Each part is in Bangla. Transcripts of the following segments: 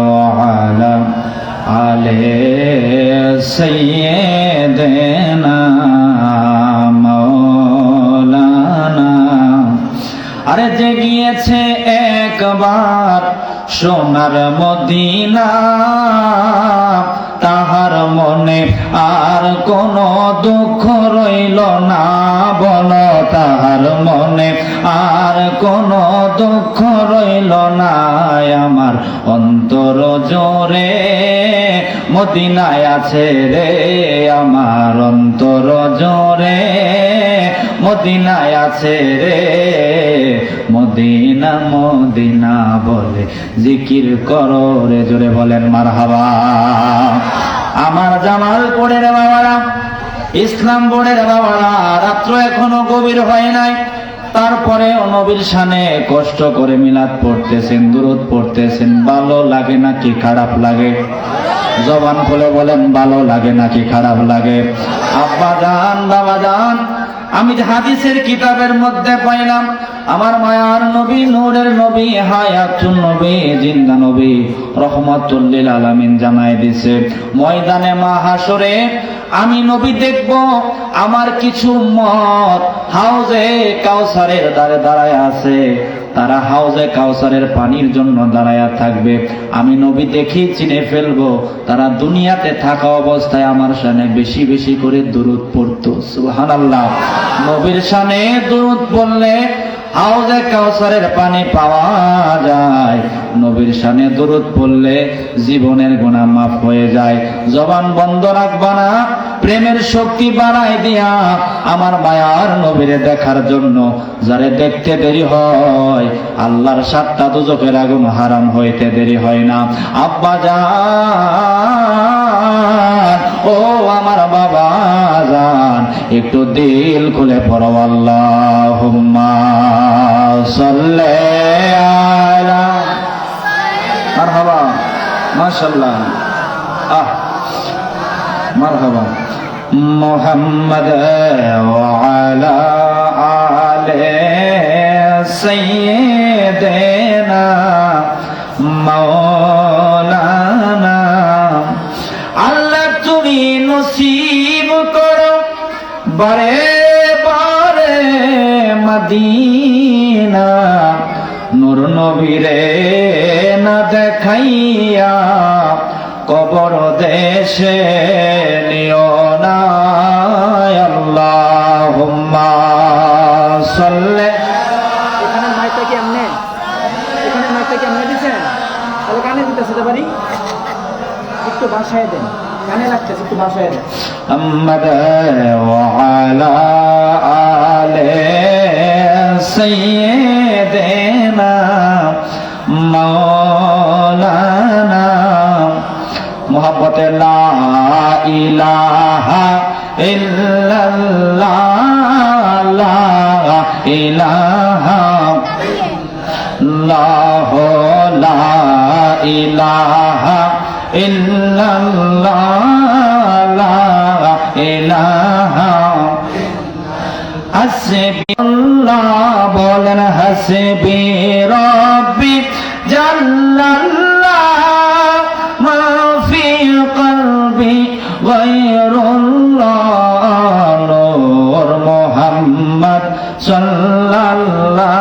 وعلى آل سيدنا مولانا। আরে যে গিয়েছে একবার সোনার মদিনা, তাহার মনে আর কোনো দুঃখ রইল না। বলো, তাহার মনে আর কোনো দুঃখ রইল না। আমার অন্তর জোরে মদিনায় আছে রে, আমার অন্তর জোরে মদিনায় আছে রে। মদিনা মদিনা বলে জিকির করো রে, জোরে বলেন মারহাবা। আমার জামালপুরের বাবারা, ইসলাম বোর্ডের বাবারা, রাত্র এখনো গভীর হয় নাই, তারপরে নবীর শানে কষ্ট করে মিলাদ পড়তেছেন, দুরূদ পড়তেছেন। ভালো লাগে নাকি খারাপ লাগে? জবান খুলে বলেন, ভালো লাগে নাকি খারাপ লাগে? আব্বা জান, বাবা জান, আমি হাদিসের কিতাবের মধ্যে পাইলাম আমার মায়ার নবী, নূরের নবী, হায়াতুন নবী, জিন্দা নবী, রহমাতুল লিল আলামিন জানাই দিছে, ময়দানে মাহশরে আমি নবী দেখব, আমার কিছু উম্মত হাউজে কাউসারের দ্বারে দাঁড়ায় আছে, তারা হাউজে কাউসারের পানির জন্য দাঁড়ায়া থাকবে। আমি নবী দেখি চিনে ফেলবো, তারা দুনিয়াতে থাকা অবস্থায় আমার শানে বেশি বেশি করে দুরূদ পড়তো। সুবহানাল্লাহ। নবীর শানে দুরূদ পড়লে হাউজে কাউসারের পানি পাওয়া যায়, নবীর শানে দুরূদ পড়লে জীবনের গুনাহ মাফ হয়ে যায়। জবান বন্ধ রাখবা না, প্রেমের শক্তি বাড়াই দিয়া আমার মায়ার নবীরে দেখার জন্য যারে দেখতে দেরি হয়, আল্লাহর ৭টা দোজখের আগুন হারাম হইতে দেরি হয় না। আব্বা জান, ও আমার বাবা জান, একটু দিল খুলে পড়ো আল্লাহুম্মা সাল্লি আলা মারহাবা। মাশাআল্লাহ, মারহাবা। মুহাম্মদ ওয়া আলা আলি সাইয়্যিদিনা মাওলানা। আল্লাহ তুমি নসিব করো বারে বারে মদিনা, নূর নবীরে না দেখাইয়া কবর দেশে নিও না। আল্লাহুম্মা সাল্লি। এখানে মাইকটা কি আমনে, এখানে মাইকটা কি আমনে দিছেন? তাহলে কানে দিতেছে তো পারি, একটু ভাষায় দেন, কানে লাগতেছে, একটু ভাষায় দেন। মুহাম্মদ ওয়া আলা আলি সাইয়্যিদিনা মাওলানা। মুহাব্বতে লা ইলাহা ইল্লাল্লাহ, লা ইলাহা ইল্লাল্লাহ, লা ইলাহা ইল্লাল্লাহ, লা ইলাহা। হাসবিয়াল্লাহ বলেন, হাসবি রাব্বি জাল্লাল্লাহ, মা ফি কলবি গায়রুল্লাহ। নূর মুহাম্মদ সাল্লাল্লাহু লা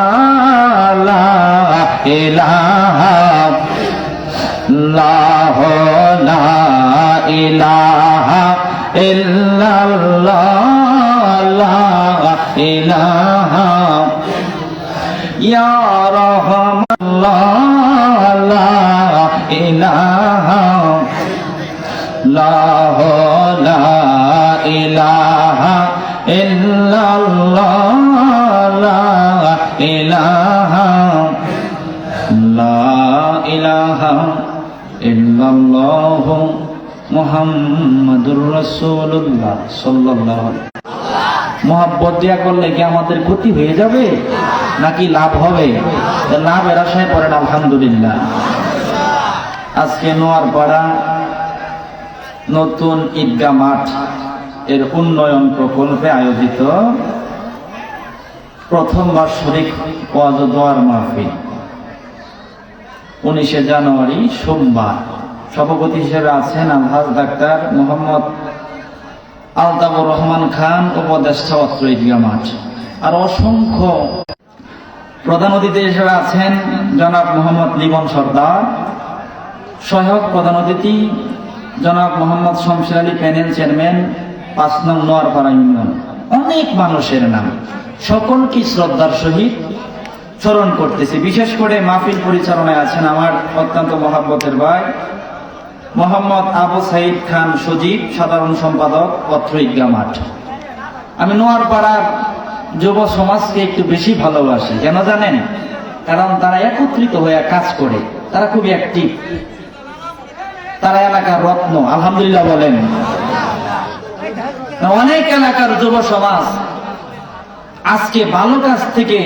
ইলাহা ইল্লাল্লাহ, লা ইলাহা ইল্লাল্লাহ, লা ইলাহা ইয়া রাহমাল্লাহ, লা ইলাহা ইল্লাল্লাহ, লা ইলাহা ইল্লাল্লাহ, লা ইলাহা লা ইলাহা ইল্লাল্লাহ মুহাম্মাদুর রাসূলুল্লাহ সাল্লাল্লাহু আলাইহি। মহব্বত দিয়া করলে কি আমাদের ক্ষতি হয়ে যাবে নাকি লাভ হবে? লাভের আশায় পড়েন আলহামদুলিল্লাহ। আজকে নোয়ারপাড়া নতুন ঈদগাহ মাঠ এর উন্নয়ন প্রকল্পে আয়োজিত প্রথম বার্ষিক ওয়াজ ও দোয়ার মাহফিল। 19শে জানুয়ারি সোমবার। সভাপতি হিসেবে আছেন আলহাজ ডাক্তার মোহাম্মদ আলতাফুর রহমান খান, উপদেষ্টা অত্র ঈদগাহ মাঠ। আর অসংখ্য প্রধান অতিথি হিসেবে আছেন জনাব মোহাম্মদ লিমন সর্দার, সহায়ক প্রধান অতিথি জনাব মোহাম্মদ শমশের আলী, প্যানেল চেয়ারম্যান 5 নং নোয়ারপাড়া ইউনিয়ন। অনেক মানুষের নাম, সকলকে শ্রদ্ধার সহিত স্মরণ করতেছি। বিশেষ করে মাহফিল পরিচালনায় আছেন আমার অত্যন্ত মহাব্বতের ভাই মোহাম্মদ আবু সাইদ খান সজীব, সাধারণ সম্পাদক অত্র ঈদগাহ মাঠ। আমি নোয়ারপাড়ার যুব সমাজকে একটু বেশি ভালোবাসি, কেন জানেন? কারণ তারা একত্রিত হয়ে কাজ করে, তারা খুবই অ্যাক্টিভ, তারা এলাকার রত্ন। আলহামদুলিল্লাহ বলেন। অনেক এলাকার যুব সমাজ আজকে ভালো কাজ থেকে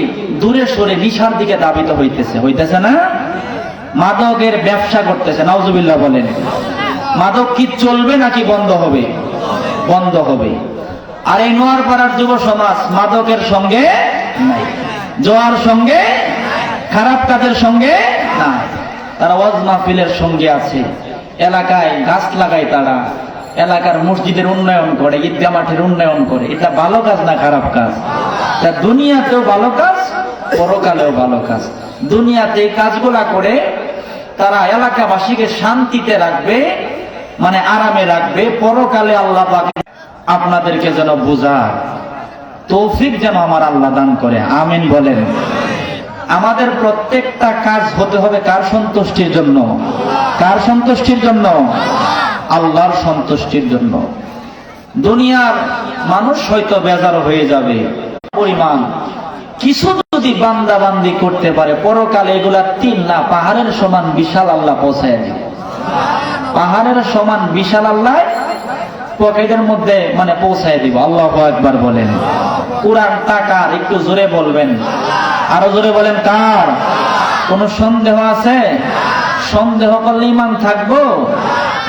দূরে সরে নিশার দিকে ধাবিত হইতেছে না? মাদকের ব্যবসা করতেছে। নাউজুবিল্লাহ বলেন। মাদক কি চলবে নাকি বন্ধ হবে? বন্ধ হবে। আর এই নোয়ারপাড়ার যুব সমাজ মাদকের সঙ্গে নাই, জোয়ার সঙ্গে, খারাপ কাজের সঙ্গে না, তারা ওয়াজ মাহফিলের সঙ্গে আছে। এলাকায় গাছ লাগায়, তারা এলাকার মসজিদের উন্নয়ন করে, ঈদগাহ মাঠের উন্নয়ন করে। এটা ভালো কাজ না খারাপ কাজ? তা দুনিয়াতেও ভালো কাজ, পরকালেও ভালো কাজ। দুনিয়াতে এই কাজগুলা করে তারা এলাকাবাসীকে শান্তিতে রাখবে, মানে আরামে রাখবে। পরকালে আল্লাহ পাক আপনাদেরকে যেন বুঝার তৌফিক যেন আমার আল্লাহ দান করে। আমিন বলেন। আমাদের প্রত্যেকটা কাজ হতে হবে কার সন্তুষ্টির জন্য? কার সন্তুষ্টির জন্য? আল্লাহর সন্তুষ্টির জন্য। দুনিয়ার মানুষ হয়তো বেজার হয়ে যাবে, পরিমাণ কিছু যদি বান্দা বান্দি করতে পারে, পরকালে এগুলা 3 না পাহাড়ের সমান বিশাল আল্লাহ পৌঁছায় দিবে। পাহাড়ের সমান বিশাল আল্লাহ পকেটের মধ্যে মানে পৌঁছায় দিব। আল্লাহু আকবার বলেন। কুরআন টাকার, একটু জোরে বলবেন, আরো জোরে বলেন। কার? কোন সন্দেহ আছে? সন্দেহ করলে ঈমান থাকবো?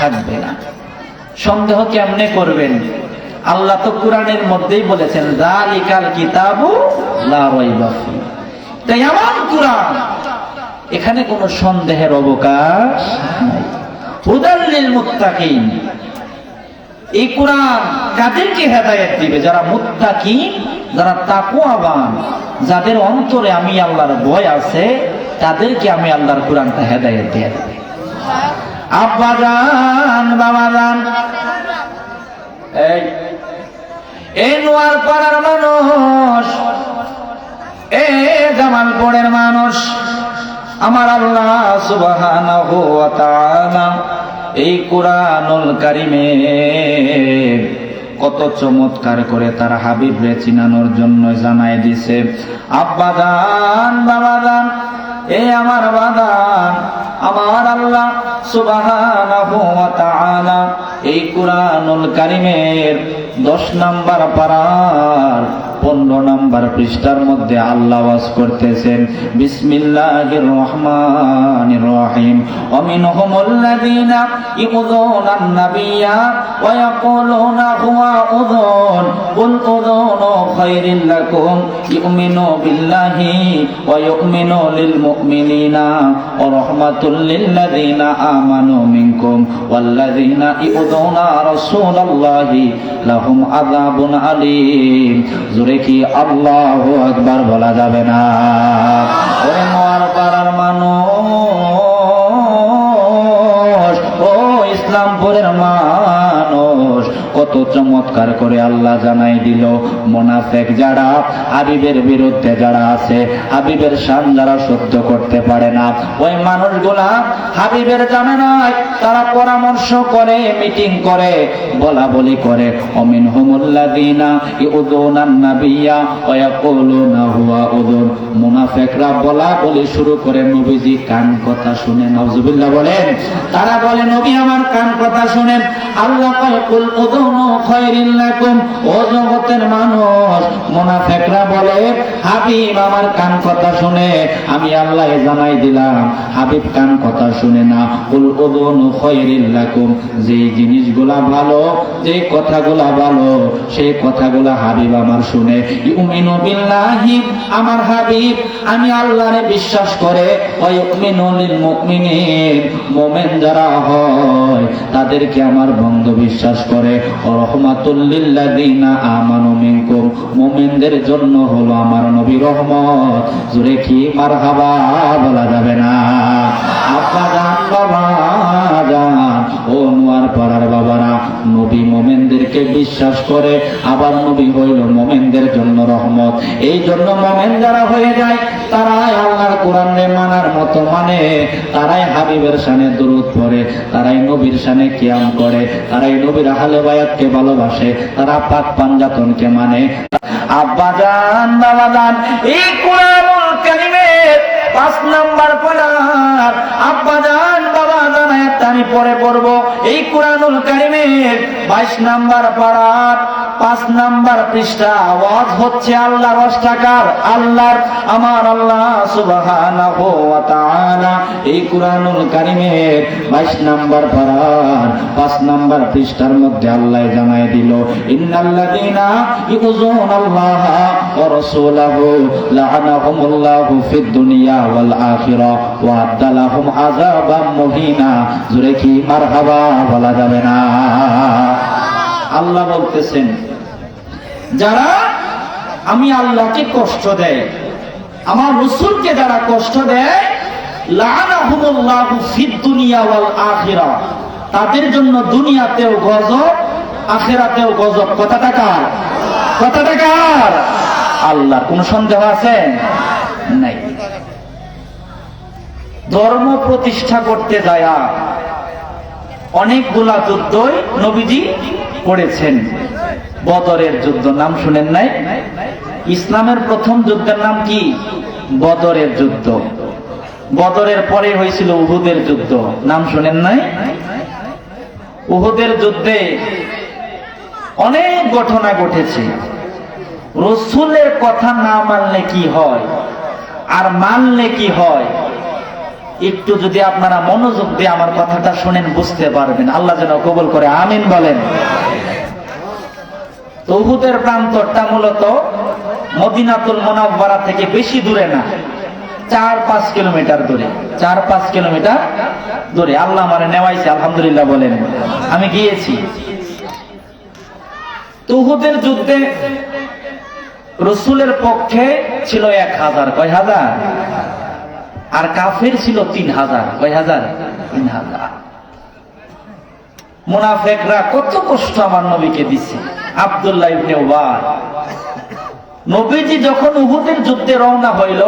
থাকবে না। সন্দেহ কেমনে করবেন? আল্লাহ তো কুরআনের মধ্যেই বলেছেন, যালিকাল কিতাবু লা রাইবা ফি। তাই এমন কুরআন, এখানে কোনো সন্দেহের অবকাশ নাই। হুদাল লিল মুত্তাকিন। এই কুরআন কাদেরকে হেদায়েত দিবে? যারা মুত্তাকিন, যারা তাকওয়াবান, যাদের অন্তরে আমি আল্লাহর ভয় আছে, তাদেরকে আমি আল্লাহর কুরআনটা হেদায়েত দিয়ে দেব। আব্বা জান, বাবা জান, এই নোয়ারপাড়ার মানুষ, এই জামালপুরের মানুষ, আমার আল্লাহ সুবহানাহু ওয়া তাআলা এই কুরআনুল কারীমের কত চমৎকার করে তার হাবিবরে চিনানোর জন্য জানাই দিছে। আব্বা দান, বাবা দান, এই আমার বাদান, আমার আল্লাহ সুবহানাহু ওয়া তাআলা এই কুরআনুল কারীমের 10 নাম্বার পারার 15 নাম্বার পৃষ্ঠার মধ্যে আল্লাহ ওয়াজ করতেছেন, বিসমিল্লাহির রহমানির রহিম। ওয়া মিনহুমুল্লাযীনা ইউযুনান নাবিয়্যা ওয়া ইয়াকুলুনা হুয়া উযুন কুল উযুনু খায়রিল লাকুম ইউমিনু বিল্লাহি ওয়া ইউমিনু লিল মুমিনিনা ওয়া রাহমাতুল লিল লাযীনা আমানু মিনকুম ওয়াল্লাযীনা ইউযুনা রাসূলাল্লাহি লাহুম আযাবুন আলীম। জোরে কি আল্লাহু আকবার বলা যাবে না? ওরে নোয়ারপাড়ার মানুষ, ও ইসলামপুরের মানুষ, কত চমৎকার করে আল্লাহ জানাই দিল। মুনাফিক যারা, হাবিবের বিরুদ্ধে যারা আছে, হাবিবের শান যারা সহ্য করতে পারে না, ওই মানুষগুলা হাবিবের জানে নাই, তারা পরামর্শ করে, মিটিং করে, বলা বলি করে। অমিনহুমুল্লাযীনা ইউযুনান নাবিয়্যা ওয়া ইয়াকুলুনা হুয়া উযুন। মুনাফিকরা বলা বলি শুরু করে, নবীজি কান কথা শুনে। নাউজুবিল্লাহ বলেন। তারা বলে, নবী আমার কান কথা শুনেন। আল্লাহ কয়, কুল উযুনু খায়রিল লাকুম। ও জগতের মানুষ, মুনাফিকরা বলে হাবিব আমার কান কথা শুনে, আমি আল্লাহ জানাই দিলাম হাবিব কান কথা শুনে না। কুল উযুনু খায়রিল লাকুম, যে জিনিসগুলা ভালো, যে কথাগুলা ভালো, সেই কথাগুলা হাবিব আমার শুনে। ইউমিনু বিল্লাহি, আমার হাবিব আমি আল্লাহরে বিশ্বাস করে। ওয়া ইউমিনু লিল মুমিনিন, মুমিন যারা হয় তাদেরকে আমার বন্ধু বিশ্বাস করে। ওয়া রাহমাতুল লিল লাযিনা আমানু মিনকুম, মুমিনদের জন্য হলো আমার নবী রহমত। জোরে কি মারহাবা বলা যাবে না? আব্বা জান, বাবা জান, ও নোয়ার পাড়ার বাবারা, নবী মুমিনদেরকে বিশ্বাস করে, আবার নবী হইল মুমিনদের জন্য রহমত। এই জন্য মুমিন যারা হয়ে যায় তারাই আল্লাহর কোরআনে মানার মতো মানে, তারাই হাবিবের শানে দুরূদ পড়ে, তারাই নবীর শানে কিয়াম করে, তারাই নবীর আহলে বায়াতকে ভালোবাসে, তারা পাক পাঞ্জাতনকে মানে। আব্বা জান, বাবা জান, এই কোরআনুল কারীমের 5 নাম্বার পড়ার আব্বা জান, বাবা জান আয়াতটা আমি পরে পড়ব। এই কোরআনুল কারীমের 22 নাম্বার পড়ার 5 নাম্বার পৃষ্ঠা। আওয়াজ হচ্ছে আল্লাহর অষ্টাকার, আল্লাহর, আমার আল্লাহ সুবহানাহু ওয়া তাআলা এই কোরআনুল কারীমের 22 নাম্বার পড়ার 5 নাম্বার পৃষ্ঠার মধ্যে আল্লাহ জানায় দিল, ইন্নাল্লাযীনা ইউযুনাল্লাহা ওয়া রাসূলাহু লা'আনাহুমুল্লাহু ফিদ দুনিয়া ওয়াল আখিরাহ ওয়া আদালাহুম আযাবাম মুহিনা। জোরে কি মারহাবা বলা যাবে না? আল্লাহ বলতেছেন, যারা আমি আল্লাহকে কষ্ট দেয়, আমার রাসূলকে যারা কষ্ট দেয়, লা'আনাহুমুল্লাহু ফিদ দুনিয়া ওয়াল আখিরাহ, তাদের জন্য দুনিয়াতেও গজব, আখিরাতেও গজব। কথাটা কার? কথাটা কার? আল্লাহ। কোন সন্দেহ আছে? নাই। ধর্ম প্রতিষ্ঠা করতে যায় অনেকগুলা যুদ্ধই নবীজি করেছেন। বদরের যুদ্ধ নাম শুনেন নাই? ইসলামের প্রথম যুদ্ধের নাম কি? বদরের যুদ্ধ। বদরের পরে হয়েছিল উহুদের যুদ্ধ, নাম শুনেন নাই? উহুদের যুদ্ধে অনেক ঘটনা ঘটেছে। রাসূলের কথা না মানলে কি হয় আর মানলে কি হয়, একটু যদি আপনারা মনোযোগ দিয়ে আমার কথাটা শুনেন বুঝতে পারবেন। আল্লাহ যেন কবুল করে, আমিন বলেন। তো উহুদের প্রান্তরটা মূলত মদিনাতুল মুনাওয়ারা থেকে বেশি দূরে না, 4-5 কিলোমিটার দূরে। 4-5 কিলোমিটার দূরে। আল্লাহ আমারে নেওয়াইছে, আলহামদুলিল্লাহ বলেন। আমি গিয়েছি। তো উহুদের যুদ্ধে রাসূলের পক্ষে ছিল 1000। কয় হাজার? আর কাফের ছিল 3000। কয় হাজার? 3000। মুনাফিকরা কত কষ্ট আমার নবীকে দিছে। আব্দুল্লাহ ইবনে উবাই, নবীজি যখন উহুদের যুদ্ধে রওনা হইল,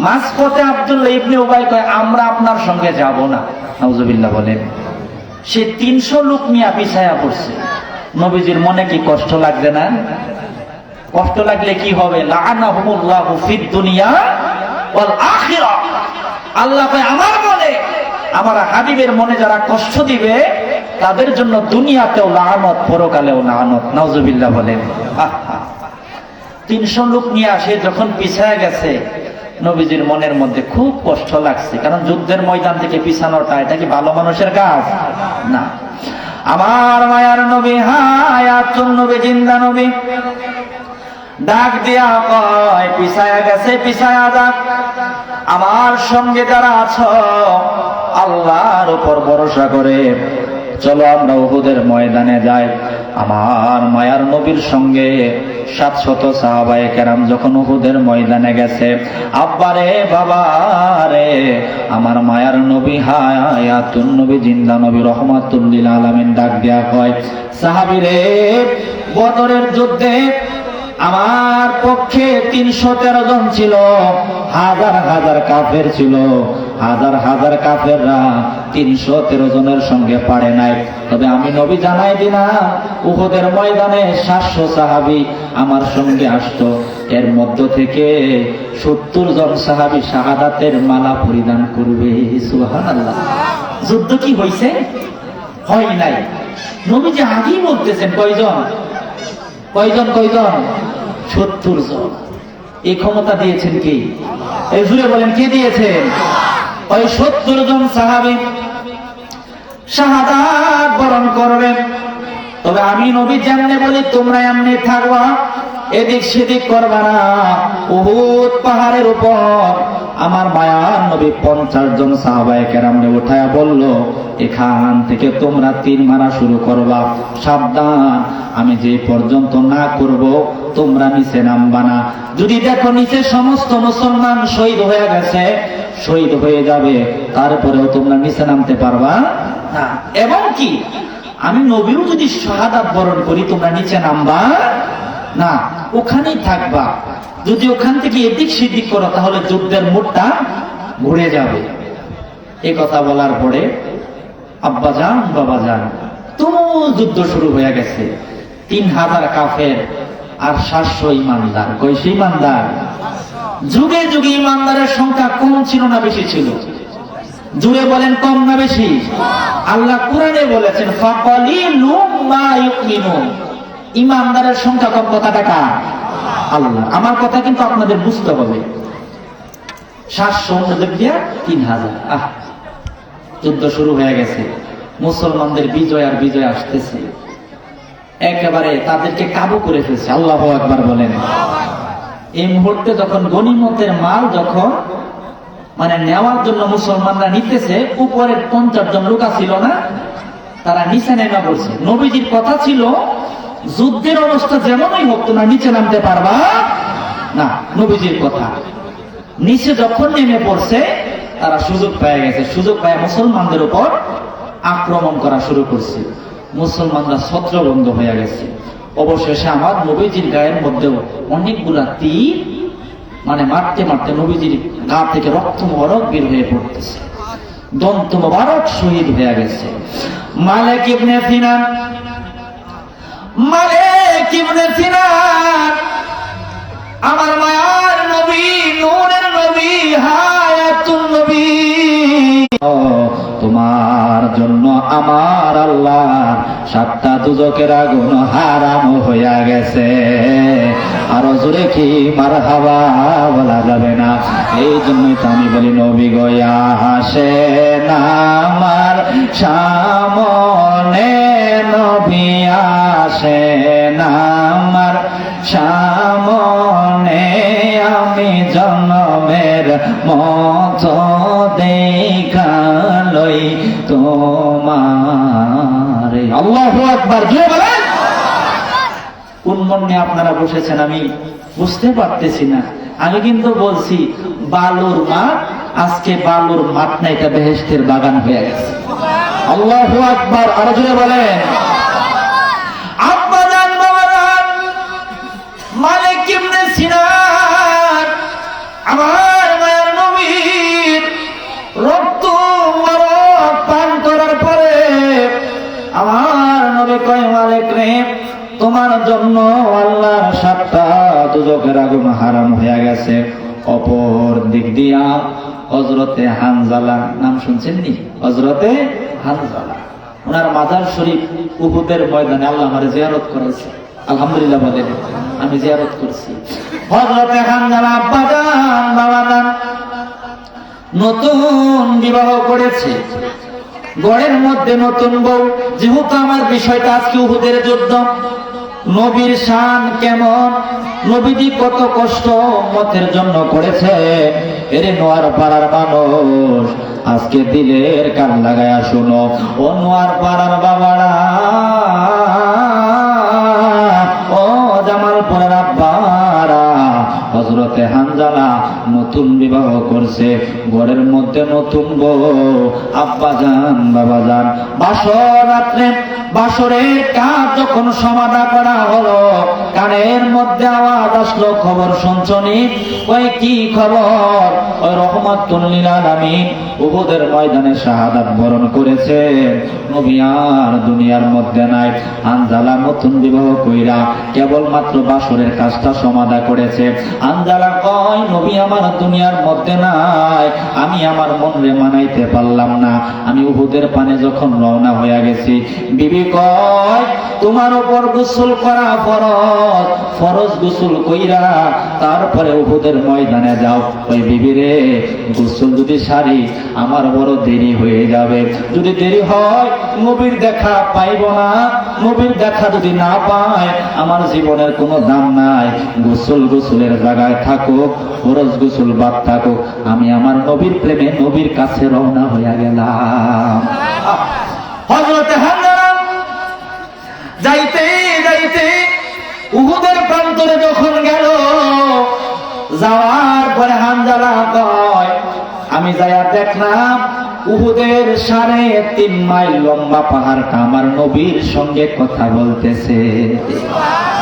মাঝপথে আব্দুল্লাহ ইবনে উবাই কয়, আমরা আপনার সঙ্গে যাব না। নাউজুবিল্লাহ বলেন। সে 300 লোক নিয়ে পিছায়া পড়ছে। নবীজির মনে কি কষ্ট লাগবে না? কষ্ট লাগলে কি হবে? লা'আনাহুমুল্লাহু ফিদ দুনিয়া ওয়াল আখিরাহ। আল্লাহ কয়, আমার মনে, আমার হাবিবের মনে যারা কষ্ট দিবে তাদের জন্য দুনিয়াতেও লাআনত, পরকালেও লাআনত। নাউজুবিল্লাহ বলেন। 300 লোক নিয়ে আসে যখন পিছায়া গেছে, নবীজির মনের মধ্যে খুব কষ্ট লাগছে। কারণ যুদ্ধের ময়দান থেকে পিছানোটা এটা কি ভালো মানুষের কাজ? না। আমার মায়ার নবী, হায়াতুন নবী, জিন্দা নবী, ডাক দিয়া কয়, পিছায়া গেছে, পিছায়া যাক। আমার সঙ্গে যারা আছো আল্লাহর উপর ভরসা করে চলো আমরা উহুদের ময়দানে যাই। আমার মায়ার নবীর সঙ্গে 700 সাহাবায়ে কেরাম যখন উহুদের ময়দানে গেছে, আব্বারে বাবারে, আমার মায়ার নবী, হায়াতুন নবী, জিন্দা নবী, রহমাতুল লিল আলামিন ডাক দেয়া কয়, সাহাবীরে, বদরের যুদ্ধে আমার পক্ষে 313 জন ছিল, হাজার হাজার কাফের ছিল। হাজার হাজার কাফেররা 313 জনের সঙ্গে পারে নাই। তবে আমি নবী জানাই দিলাম, উহুদের ময়দানে 700 সাহাবী আমার সঙ্গে আসতো। এর মধ্য থেকে 70 জন সাহাবী শাহাদাতের মালা পরিধান করবে। সুবহানাল্লাহ। যুদ্ধ কি হইছে? হয় নাই। নবীজি আগেই বলতেছেন কয়জন কয়জন কয়জন 70 জন। এই ক্ষমতা দিয়েছেন কি? এই জুড়ে বলেন কে দিয়েছেন? ওই 70 জন সাহাবী শাহাদাত বরণ করবেন। তবে আমি নবী যেমনে বলি তোমরা এমনি থাকবা, এদিক সেদিক করবা না। উহুদ পাহাড়ের উপর আমার মায়ার নবী 50 জন সাহাবায়ে কেরামরে উঠায়া বলল, এখান থেকে তোমরা তীর মারা শুরু করবা, সাবধান, আমি যে পর্যন্ত না করব তোমরা নিচে নামবা না। যদি দেখো নিচে সমস্ত মুসলমান শহীদ হয়ে গেছে, শহীদ হয়ে যাবে, তারপরেও তোমরা নিচে নামতে পারবা না। এবং কি আমি নবীও যদি শাহাদাত বরণ করি তোমরা নিচে নামবা না, ওখানেই থাকবা। যদি ওখান থেকে এদিক সেদিক করো তাহলে যুদ্ধের মোড়টা ঘুরে যাবে। এই কথা বলার পরে আব্বা যান বাবা যান তুমুল যুদ্ধ শুরু হয়ে গেছে। 3000 কাফের আর 700 ইমানদার। কয়শো ইমানদার? যুগে যুগে ইমানদারের সংখ্যা কম ছিল না বেশি ছিল? জুড়ে বলেন কম না বেশি? আল্লাহ কোরআনে বলেছেন ফাকালিলুম মা ইউমিনুন, ইমানদারের সংখ্যা কম। কথাটা কার? আল্লাহ। আমার কথা কিন্তু আপনাদের বুঝতে হবে। 700 মধ্যে দিয়া 3000। যুদ্ধ শুরু হয়ে গেছে, মুসলমানদের বিজয় আর বিজয় আসতেছে, একেবারে তাদেরকে কাবু করে ফেলছে। আল্লাহু আকবার বলেন। এই মুহূর্তে যখন গনিমতের মাল যখন মানে নেওয়ার জন্য মুসলমানরা নিতেছে, উপরের 50 জন লোক ছিল না, তারা নিচে নেমে পড়ছে। নবীজির কথা ছিল যুদ্ধের অবস্থা যেমনই হোক তোমরা নিচে নামতে পারবা না। নবীজির কথা নিচে যখন নেমে পড়ছে তারা সুযোগ পেয়ে গেছে, সুযোগ পেয়ে মুসলমানদের উপর আক্রমণ করা শুরু করছে। মুসলমানরা ছত্রবন্ধ হয়ে গেছে। অবশেষে আমার নবীজির গায়ের মধ্যেও অনেকগুলা তীর মানে মারতে মারতে নবীজির গা থেকে রক্ত মোবারক বের হয়ে পড়তেছে, দন্ত মোবারক শহীদ হয়ে গেছে। মালিক ইবনে সিনান, মালিক ইবনে সিনান আমার মায়ার নবী, নূরের নবী, হায়াতুন নবী, তোমার জন্য আমার আল্লাহ 7টা দুজকের আগুন হারাম হইয়া গেছে। আরো জোরে কি মারহাবা বলা যাবে না? এই জন্যই তো আমি বলি নবী গয়া আসে না আমার সামনে, নবী আসে না আমার সামনে, আমি জন্মের মতো দেখা লই তোমার। আল্লাহু আকবার। জোরে বলেন। কোন মনে আপনারা বসেছেন আমি বুঝতে পারতেছি না। আমি কিন্তু বলছি বালুর মাঠ, আজকে বালুর মাঠ না, এটা বেহেশতের বাগান হয়ে গেছে। আল্লাহু আকবার। আরো জোরে বলেন। আব্বা জান বাবা জান, মালিক ইবনে সিনান আমার মায়ের নবীর রক্ত মোবারক পান করার পরে আমার নবী কয়, মালিক রে, তোমার জন্য আল্লাহর 7টা দুজকের আগুন হারাম হয়ে গেছে। অপর দিক দিয়া হযরতে হানজালা, নাম শুনছেন নি? হযরতে হানজালা, ওনার মাজার শরীফ উহুদের ময়দানে আল্লাহ আমারে জিয়ারত করেছে। আলহামদুলিল্লাহ বলেন, আমি জিয়ারত করছি। হযরতে হানজালা আব্বা জান বাবা জান নতুন বিবাহ করেছে, ঘরের মধ্যে নতুন বউ। যেহেতু আমার বিষয়টা আজকে উহুদের যুদ্ধ, নবীর শান কেমন, নবীজি কত কষ্ট উম্মতের জন্য করেছে, এরে নোয়ার পাড়ার মানুষ আজকে দিলের কান লাগায়া শুনো। ও নোয়ার পাড়ার বাবারা, ও জামালপুরের আব্বারা, হযরতে হানজালা নতুন বিবাহ করছে, ঘরের মধ্যে নতুন বউ। আব্বা জান বাবা জান, বাসর রাত্রে বাসরের কাজ যখন সমাধা করা হলো, কানের মধ্যে আওয়াজ আসলো, খবর শুনছনি? ওই কি খবর? ওই রহমাতুল লিল আলামিন উহুদের ময়দানে শাহাদাত বরণ করেছে, নবী আর দুনিয়ার মধ্যে নাই। হানজালা নতুন বিবাহ কইরা কেবলমাত্র বাসরের কাজটা সমাধা করেছে। হানজালা কয়, নবী আমার দুনিয়ার মধ্যে নাই, আমি আমার মনরে মানাইতে পারলাম না। আমি উহুদের পানে যখন রওনা হয়ে গেছি, বিবি বিবি কয় তোমার উপর গোসল করা ফরজ, ফরজ গোসল কইরা তারপরে উহুদের ময়দানে যাও। ওই বিবি রে, গোসল যদি সারি আমার বড় দেরি হয়ে যাবে, যদি দেরি হয় নবীর দেখা পাইব না, নবীর দেখা যদি না পায় আমার জীবনের কোনো দাম নাই। গোসলের জায়গায় থাকুক, ফরজ গোসল বাদ থাকুক, আমি আমার নবীর প্রেমে নবীর কাছে রওনা হইয়া গেলাম। হযরতে হানজালা যাইতে যাইতে উহুদের প্রান্তরে যখন গেল, যাওয়ার পরে হানজালা কয় আমি যাইয়া দেখলাম উহুদের 3.5 মাইল লম্বা পাহাড়টা আমার নবীর সঙ্গে কথা বলতেছে।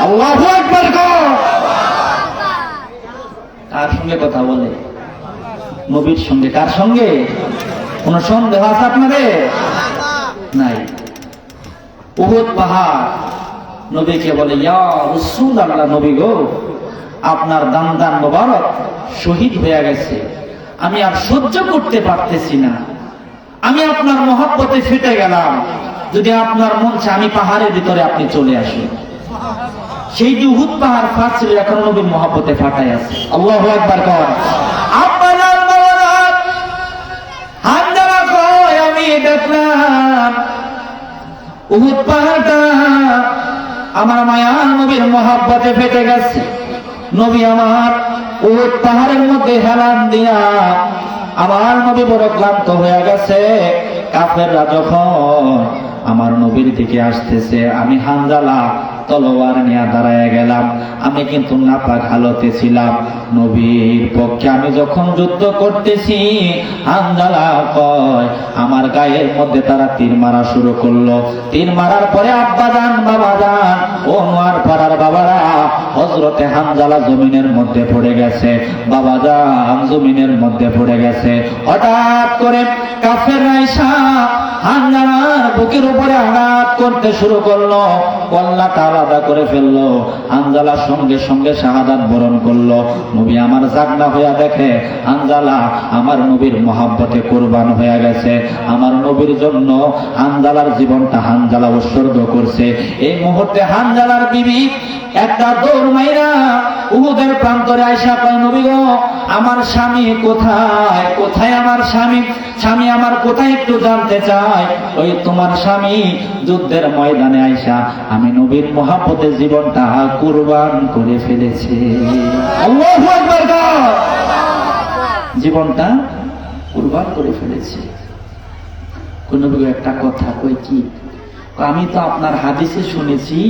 আল্লাহু আকবার। কার সঙ্গে কথা বলে? নবীর সঙ্গে। কার সঙ্গে? কোন সন্দেহ আছে আপনাদের? নাই। উহুদ পাহাড় নবীকে বলে, ইয়া রাসূলুল্লাহ, নবী গো, আপনার দান মোবারক শহীদ হয়ে গেছে, আমি আর সহ্য করতে পারতেছি না, আমি আপনার মহব্বতে ফেটে গেলাম, যদি আপনার মন চায় আমি পাহাড়ের ভিতরে আপনি চলে আসুন। সেই যে উহুদ পাহাড় ফাটছিল, এখন নবীর মহব্বতে ফাটাই আছে। আল্লাহু আকবার কর। হানজালা কয় আমি দেখলাম উহুদ পাহাড়টা আমার মায়ার নবীর মহব্বতে ফেটে গেছে। নবী আমার উহুদ পাহাড়ের মধ্যে হেলান দিয়া আমার নবী বড় ক্লান্ত হয়ে গেছে। কাফেররা যখন আমার নবীর দিকে আসতেছে, আমি হানজালা তলোয়ার নিয়ে দাঁড়ায় গেলাম। আমি কিন্তু নাপাক হালতে ছিলাম, নবীর পক্ষে আমি যখন যুদ্ধ করতেছি, হানজালা কয় আমার গায়ের মধ্যে তারা তীর মারা শুরু করলো। তীর মারার পরে আব্বাজান বাবাজান ও নোয়ার পাড়ার বাবারা, হযরতে হানজালা জমিনের মধ্যে পড়ে গেছে, বাবাজান জমিনের মধ্যে পড়ে গেছে। হঠাৎ করে কাফেররা এসে হানজালার বুকের উপরে আঘাত করতে শুরু করলো, কল্লাটা আলাদা করে ফেললো। হানজালা সঙ্গে সঙ্গে শাহাদাত বরণ করলো। নবী আমার জাগনা হইয়া দেখে হানজালা আমার নবীর মহব্বতে কুরবান হয়ে গেছে। আমার নবীর জন্য হানজালার জীবনটা হানজালা উৎসর্গ করছে। এই মুহূর্তে হানজালার বিবি একটা দৌড় মাইরা উহুদের প্রান্তরে আইসা কয়, নবী গো, আমার স্বামী কোথায়? কোথায় আমার স্বামী? স্বামী আমার কোথায় একটু জানতে চাই। ওই তোমার স্বামী যুদ্ধের ময়দানে আইসা আমি নবীর মহব্বতে জীবনটা কুরবান করে ফেলেছে। আল্লাহু আকবার। জীবনটা কুরবান করে ফেলেছে। কোন নবী একটা কথা কই, কি? আমি তো আপনার হাদিসে শুনেছি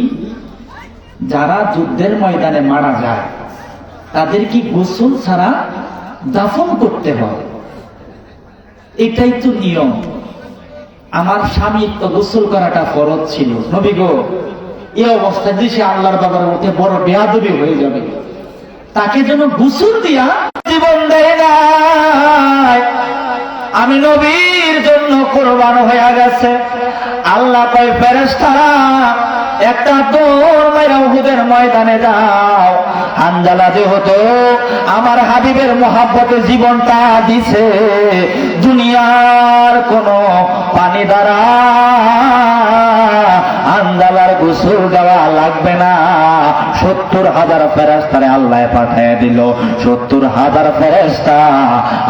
যারা যুদ্ধের ময়দানে মারা যায় তাদের কি গোসল ছাড়া দাফন করতে হয়, এটাই তো নিয়ম। আমার স্বামীর তো গোসল করাটা ফরজ ছিল, নবী গো, এই অবস্থায় যে সে আল্লাহর বাবার মধ্যে বড় বেয়াদবি হয়ে যাবে, তাকে যেন গোসল দিয়া জীবন দেয় নাই। আমি নবীর জন্য কুরবান হয়ে গেছে। আল্লাহ কয়, ফেরেশতারা একটা দৌড় মাইরা উহুদের ময়দানে যাও। হানজালা যেহেতু আমার হাবিবের মহব্বতে জীবনটা দিছে, দুনিয়ার কোন পানি দ্বারা হানজালার গোসল দেওয়া লাগবে না। 70,000 ফেরেশতারে আল্লাহ পাঠিয়ে দিল। 70,000 ফেরেশতা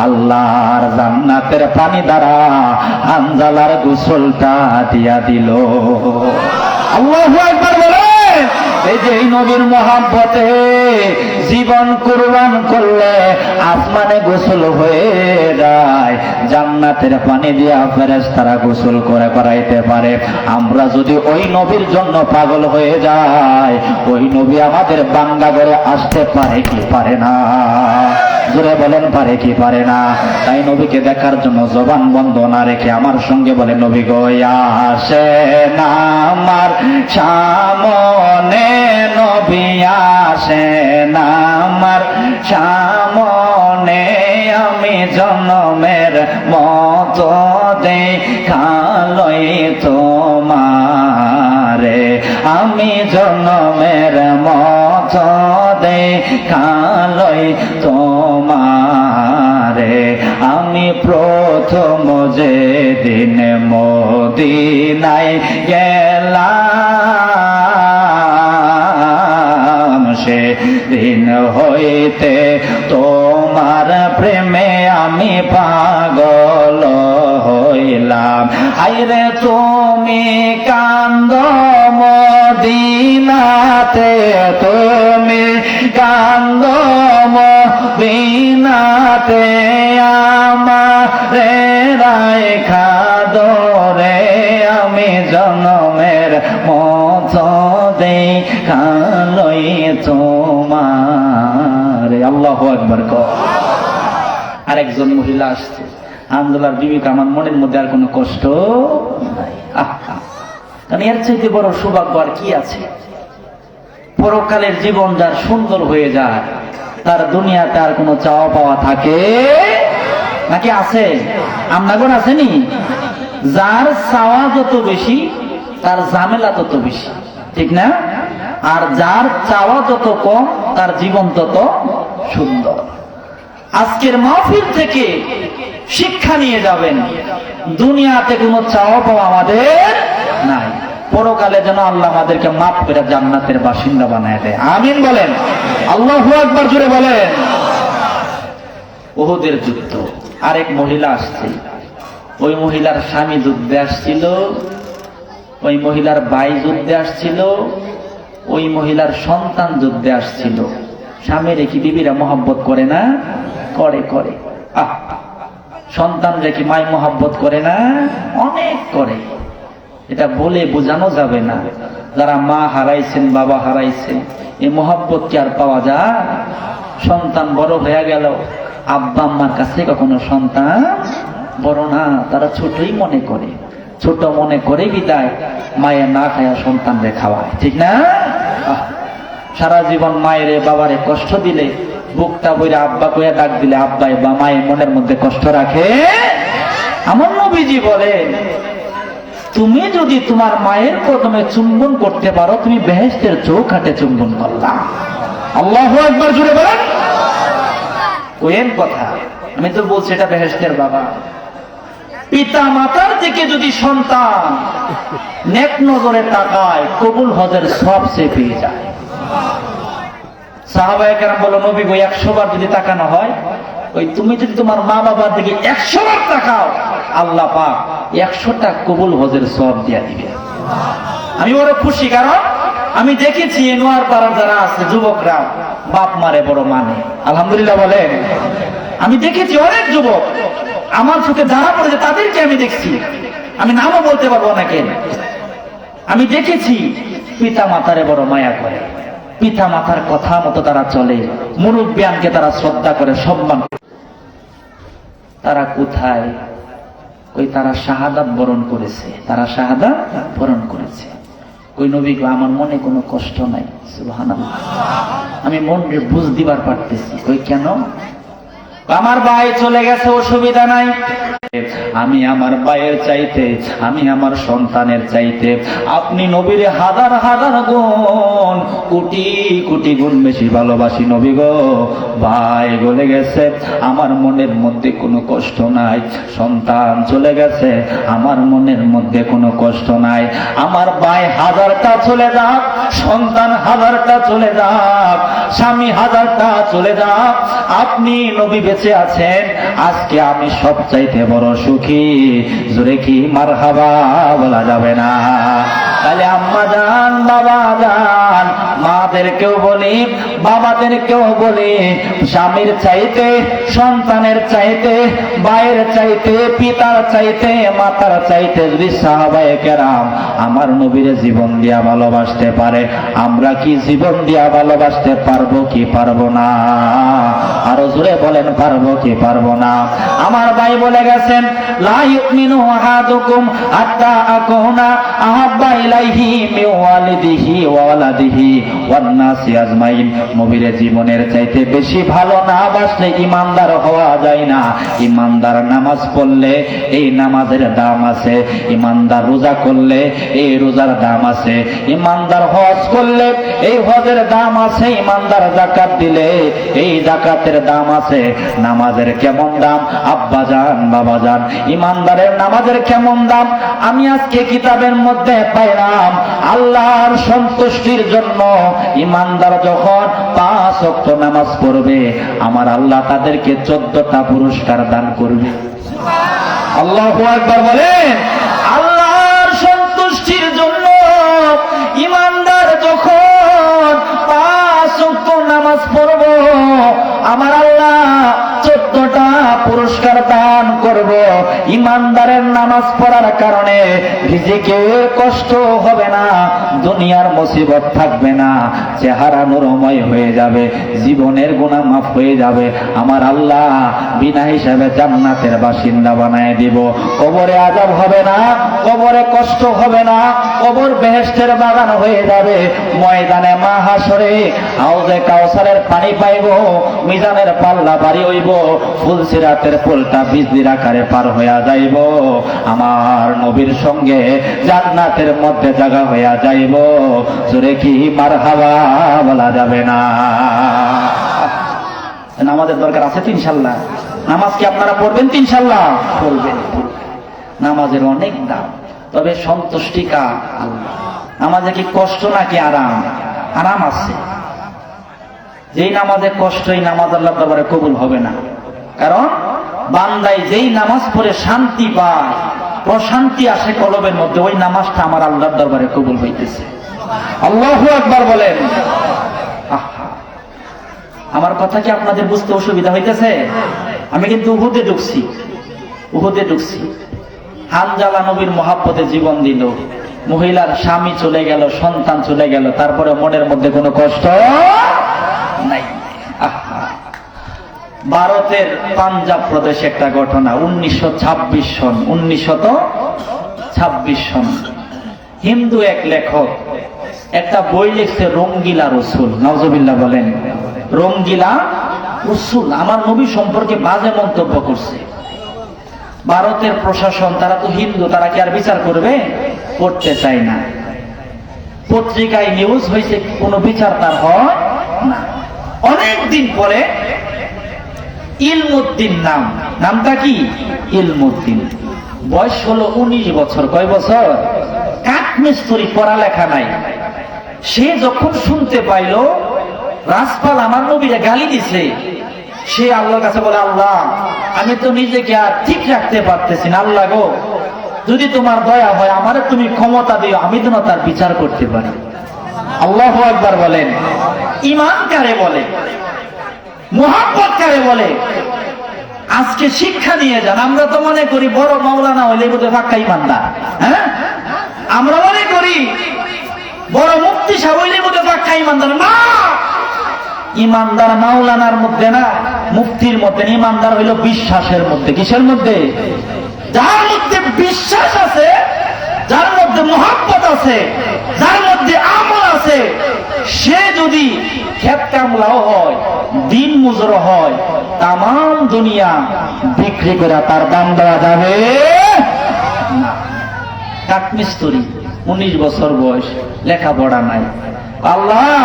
আল্লাহর জান্নাতের পানি দ্বারা হানজালার গোসলটা দিয়া দিল। আল্লাহু আকবার বলেন। এই যে এই নবীর মহব্বতে জীবন কুরবান করলে আসমানে গোসল হয়ে যায়, জান্নাতের পানি দিয়া ফেরেশতারা গোসল করে করাইতে পারে। আমরা যদি ওই নবীর জন্য পাগল হয়ে যাই, ওই নবী আমাদের বাংলা ঘরে আসতে পারে কি পারে না? জোরে বলেন, পারে কি পারে না? তাই নবীকে দেখার জন্য জবান বন্ধ না রেখে আমার সঙ্গে বলে, নবী গো, আসে না আমার সামনে, নবী আসে না আমার সামনে, আমি জন্মের মতো দেখালই তোমারে, আমি জন্মের মতো দেখালই তোমারে, আমি প্রথম যেদিন মদিনায় গেলাম হইতে তোমার প্রেমে আমি পাগল হইলাম। আইরে তুমি কান্দ মদিনাতে, তুমি কান্দ মদিনাতে, আমারে রাইখা দরে আমি জনমের মতো দেখা লই তোমার। আল্লাহু আকবার কও। আরেকজন মহিলা আসছে, আন্দোলার বিবিকে আমার মনের মধ্যে আর কোনো কষ্ট নাই। কারণ এর চাইতে বড় সৌভাগ্য আর কি আছে? পরকালের জীবন যার সুন্দর হয়ে যায়, তার দুনিয়াতে আর কোনো চাওয়া পাওয়া থাকে নাকি আছে? আমনাগর আসেনি? যার চাওয়া যত বেশি তার ঝামেলা তত বেশি, ঠিক না? আর যার চাওয়া যত কম তার জীবন তত সুন্দর। আজকের মাহফিল থেকে শিক্ষা নিয়ে যাবেন, দুনিয়াতে কোনো চাওয়া পাওয়া আমাদের নাই। পরকালে যেন আল্লাহ আমাদেরকে মাফ করে জান্নাতের বাসিন্দা বানায় দেয়। আমিন বলেন, আল্লাহু আকবার জোরে বলেন। উহুদের যুদ্ধ, আরেক মহিলা আসছে। ওই মহিলার স্বামী যুদ্ধে আসছিল, ওই মহিলার ভাই যুদ্ধে আসছিল, ওই মহিলার সন্তান যুদ্ধে আসছিল। স্বামীর কি বিবিরা মহব্বত করে না? করে করে। সন্তান কি মাই মহব্বত করে না? অনেক করে। এটা বলে বোঝানো যাবে না। যারা মা হারাইছেন, বাবা হারাইছেন, এই মহব্বত কি আর পাওয়া যায়? সন্তান বড় হয়ে গেল, আব্বা আম্মার কাছে কখনো সন্তান বড় না, তারা ছোটই মনে করে। ছোট মনে করে বিদায় মায়ের না খায়া সন্তানরে খাওয়ায়, ঠিক না? সারা জীবন মায়ের বাবারে কষ্ট দিলে, বুকটা বইরা আব্বা কইয়া ডাক দিলে আব্বাই বা মায়ের মনের মধ্যে কষ্ট রাখে? আমার নবীজি বলেন, তুমি যদি তোমার মায়ের কদমে চুম্বন করতে পারো, তুমি বেহেশতের চৌখাটে চুম্বন করলা। আল্লাহু আকবার জোরে বলেন। কোয়েন কথা, আমি তো বলছি এটা বেহেশতের বাবা। পিতা মাতার থেকে যদি সন্তান নেক নজরে তাকায়, কবুল হজের সব সে পেয়ে যায়। সাহাবায়ে কেরাম বলো, নবী গো 100 বার যদি তাকানো হয়, ওই তুমি যদি তোমার মা বাবার দিকে 100 বার তাকাও, আল্লাহ পাক 100টা কবুল হজের সব দিয়া দিবে। আমি বড় খুশি, কারণ আমি দেখেছি নোয়ার পাড়ার যারা আছে যুবকরা বাপ মারে বড় মানে, আলহামদুলিল্লাহ বলেন। আমি দেখেছি অনেক যুবক, আমার চোখে যারা পড়েছে তাদেরকে আমি দেখছি, আমি নামও বলতে পারবো অনেকে। আমি দেখেছি পিতা মাতারে বড় মায়া করে, পিতা মাতার কথা মতো তারা চলে, মুরব্বিয়ানকে তারা শ্রদ্ধা করে, সম্মান। তারা কোথায়? ওই তারা শাহাদাত বরণ করেছে, তারা শাহাদাত বরণ করেছে। ওই নবী গো, আমার মনে কোনো কষ্ট নাই। সুবহানাল্লাহ, আমি মনকে বুঝ দিবার পারতেছি। ওই কেন? আমার ভাই চলে গেছে, অসুবিধা নাই। আমি আমার ভাইয়ের চাইতে, আমি আমার সন্তানের চাইতে আপনি নবীর হাজার হাজার গুণ, কোটি কোটি গুণ বেশি ভালোবাসি। নবী গো, ভাই গলে গেছে, আমার মনের মধ্যে কোনো কষ্ট নাই। সন্তান চলে গেছে, আমার মনের মধ্যে কোনো কষ্ট নাই। আমার ভাই হাজারটা চলে যাক, সন্তান হাজারটা চলে যাক, স্বামী হাজারটা চলে যাক, আপনি নবী বেঁচে আছেন, আজকে আমি সব চাইতে বড় সুখী। জোরে কি মারহাবা বলা যাবে না? তাহলে আম্মা জান, বাবা জান, মাদেরকেও বলি, বাবাদেরকেও বলি, স্বামীর চাইতে, সন্তানের চাইতে, ভাইয়ের চাইতে, পিতার চাইতে, মাতার চাইতে যদি সাহাবায়ে কেরাম আমার নবীর জীবন দিয়া ভালোবাসতে পারে, আমরা কি জীবন দিয়া ভালোবাসতে পারবো কি পারবো না? আরো জোরে বলেন, পারবো কি পারবো না? আমার ভাই বলে গেছেন, লা ইউমিনু আহাদুকুম হাত্তা আকুনা আহাব্বা ইলাইহি মিন ওয়ালিদিহি ওয়া ওয়ালাদিহি ওয়ান নাসি আজমাইন। নবীর জীবনের চাইতে বেশি ভালো না বাসলে ঈমানদার হওয়া যায় না। ঈমানদার নামাজ পড়লে এই নামাজের দাম আছে, ঈমানদার রোজা করলে এই রোজার দাম আছে, ঈমানদার হজ করলে এই হজের দাম আছে, ঈমানদার যাকাত দিলে এই যাকাতের দাম আছে। নামাজের কেমন দাম আব্বা জান, বাবা জান, ঈমানদারের নামাজের কেমন দাম? আমি আজকে কিতাবের মধ্যে পাইলাম, আল্লাহর সন্তুষ্টির জন্য ইমানদার যখন 5 ওয়াক্ত নামাজ পড়বে আমার আল্লাহ তাদেরকে 14টা পুরস্কার দান করবে। আল্লাহু আকবার বলেন। আল্লাহর সন্তুষ্টির জন্য ইমানদার যখন 5 ওয়াক্ত নামাজ পড়ব আমার আল্লাহ 14টা পুরস্কার দান করব। ইমানদারের নামাজ পড়ার কারণে রিজিকে কষ্ট হবে না, দুনিয়ার মুসিবত থাকবে না, চেহারা নূরময় হয়ে যাবে, জীবনের গুনাহ মাফ হয়ে যাবে। আমার আল্লাহ বিনা হিসাবে জান্নাতের বাসিন্দা বানায় দিব। কবরে আযাব হবে না, কবরে কষ্ট হবে না, কবর বেহেশতের বাগান হয়ে যাবে। ময়দানে মাহশরে হাউজে কাউসারের পানি পাইব, মিজানের পাল্লা ভারী হইব, ফুলসিরাতের পুলটা বিজলির আকারে পার হইয়া যাইব। আমার নবীর সঙ্গে জান্নাতের মধ্যে জায়গা হইয়া যাইব। জোরে কি মারহাবা বলা যাবে না? নামাজের দরকার আছে তো ইনশাআল্লাহ। নামাজ কি আপনারা পড়বেন তো ইনশাআল্লাহ? পড়বেন। নামাজের অনেক দাম, তবে সন্তুষ্টি কার? আল্লাহ। নামাজে কি কষ্ট নাকি আরাম? আরাম আছে। যেই নামাজে কষ্ট এই নামাজ আল্লাহর দরবারে কবুল হবে না। কারণ বান্দাই যেই নামাজ পড়ে শান্তি পায়, প্রশান্তি আসে কলবের মধ্যে, ওই নামাজটা আমার আল্লাহর দরবারে কবুল হইতেছে। আল্লাহু আকবার বলেন। আমার কথা কি আপনাদের বুঝতে অসুবিধা হইতেছে? আমি কিন্তু উহুদে ঢুকছি। হানজালা নবীর মহাব্বতে জীবন দিল, মহিলার স্বামী চলে গেল, সন্তান চলে গেল, তারপরে মনের মধ্যে কোনো কষ্ট নাই। ভারতের পাঞ্জাব প্রদেশে একটা ঘটনা, 1926 সন হিন্দু এক লেখক একটা বই লিখছে, রঙ্গিলা রসুল। নাউজুবিল্লাহ বলেন। রঙ্গিলা রসুল আমার নবী সম্পর্কে বাজে মন্তব্য করছে। ভারতের প্রশাসন, তারা তো হিন্দু, তারা কি আর বিচার করবে? করতে চায় না। পত্রিকায় নিউজ হয়েছে, কোনো বিচার তার হয় না। অনেক দিন পরে ইলমুদ্দিন নামটা কি? ইলমুদ্দিন। বয়স হলো 19 বছর। কয় বছর? কাঠমিস্ত্রি, পড়ালেখা নাই। সে যখন শুনতে পাইল রাজপাল আমার নবীরে গালি দিছে, সে আল্লাহর কাছে বলে, আল্লাহ আমি তো নিজেকে আর ঠিক রাখতে পারতেছি না, আল্লাহ গো যদি তোমার দয়া হয় আমারে তুমি ক্ষমতা দিও, আমি যেন তার বিচার করতে পারি। আল্লাহু আকবার বলেন। ঈমান কারে বলে? মুহাব্বত কারে বলে? আজকে শিক্ষা নিয়ে যান। আমরা তো মনে করি বড় মাওলানা হইলে বোধহয় পাক্কা ঈমানদার। হ্যাঁ, আমরা মনে করি বড় মুফতি সাহেব হইলে বোধহয় পাক্কা ঈমানদার। না, ঈমানদার মাওলানার মধ্যে না, মুফতির মধ্যে। ঈমানদার হইল বিশ্বাসের মধ্যে। কিসের মধ্যে? যার মধ্যে বিশ্বাস আছে, যার মধ্যে মুহাব্বত আছে, যার মধ্যে আমল আছে, সে যদি খেত কামলাও হয়, দিন মুজর হয়, তামাম দুনিয়া বিক্রি করে তার দাম দেওয়া যাবে না। কাঠমিস্ত্রি, 19 বছর বয়স, লেখাপড়া নাই। আল্লাহ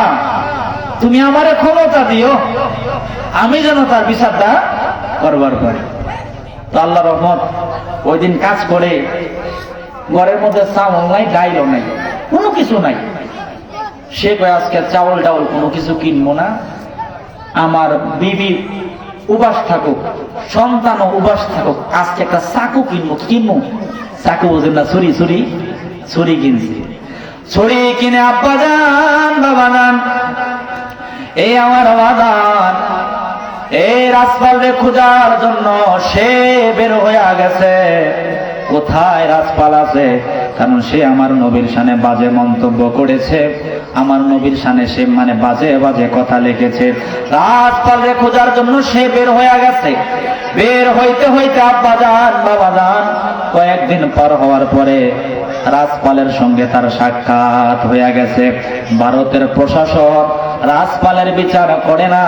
তুমি আমারে ক্ষমতা দিও, আমি যেন তার বিচারটা করবার পারি। তো আল্লাহ রহমত, ওই দিন কাজ করে ঘরের মধ্যে চাউল নাই, ডাইলও নাই, কোনো কিছু নাই। সে কয় আজকে চাউল ডাউল কোনো কিছু কিনবো না, আমার বিবি উবাস থাকুক, সন্তানও উবাস থাকুক, আজকে একটা চাকু কিনবো। চাকু বোঝেন না? ছুরি কিনছি। ছুরি কিনে আব্বা যান, বাবা যান, এই আমার বাদান এই রাজপালরে খোঁজার জন্য সে বের হয়ে গেছে। কোথায় রাজপাল আছে? কারণ সে আমার নবীর শানে বাজে মন্তব্য করেছে, আমার নবীর শানে সে বাজে বাজে কথা লিখেছে। রাজপালরে খোঁজার জন্য সে বের হয়ে গেছে। বের হইতে হইতে আব্বা যান, বাবা যান, কয়েকদিন পার হওয়ার পরে রাজপালের সঙ্গে তার সাক্ষাৎ হয়ে গেছে। ভারতের প্রশাসন রাজপালের বিচার করে না,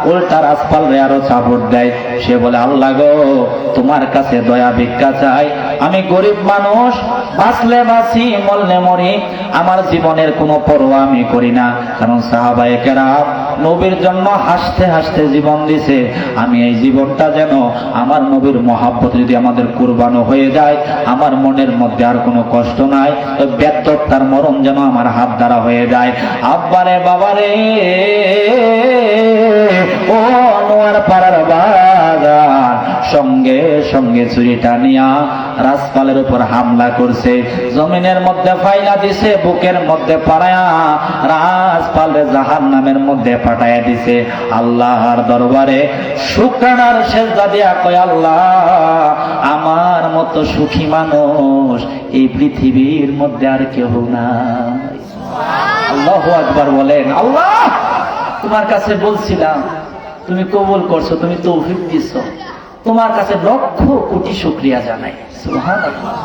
উল্টা রাজপালরে আরো চাপড় দেয়। সে বলে, আল্লাহ গো তোমার কাছে দয়া ভিক্ষা চাই, আমি গরিব মানুষ, বাঁচলে বাঁচি মরলে মরি, আমার জীবনের কোনো পরোয়া আমি করি না। কারণ সাহাবায়ে কেরাম নবীর জন্য হাসতে হাসতে জীবন দিছে। আমি এই জীবনটা যেন আমার নবীর মহাব্বত যদি আমাদের কুরবানো হয়ে যায়, আমার মনের মধ্যে আর কোনো কষ্ট নাই, ওই ব্যর্থতার মরণ যেন আমার হাত দ্বারা হয়ে যায়। আব্বারে বাবারে, ও নোয়ার পাড়ার বাজার, সঙ্গে সঙ্গে ছুরিটা নিয়া রাজপালের উপর হামলা করছে, জমিনের মধ্যে ফাইলা দিছে, বুকের মধ্যে পাড়ায়া রাজপালের জাহান্নামের মধ্যে পাঠাইয়া দিছে। আল্লাহর দরবারে শুকরানার সেজদা দিয়া কয়, আল্লাহ, আমার মতো সুখী মানুষ এই পৃথিবীর মধ্যে আর কেউ নাই। আল্লাহু আকবার বলেন। আল্লাহ, তোমার কাছে বলছিলাম, তুমি কবুল করছো, তুমি তৌফিক দিছো, তোমার কাছে লক্ষ কোটি শুকরিয়া জানাই। সুবহানাল্লাহ।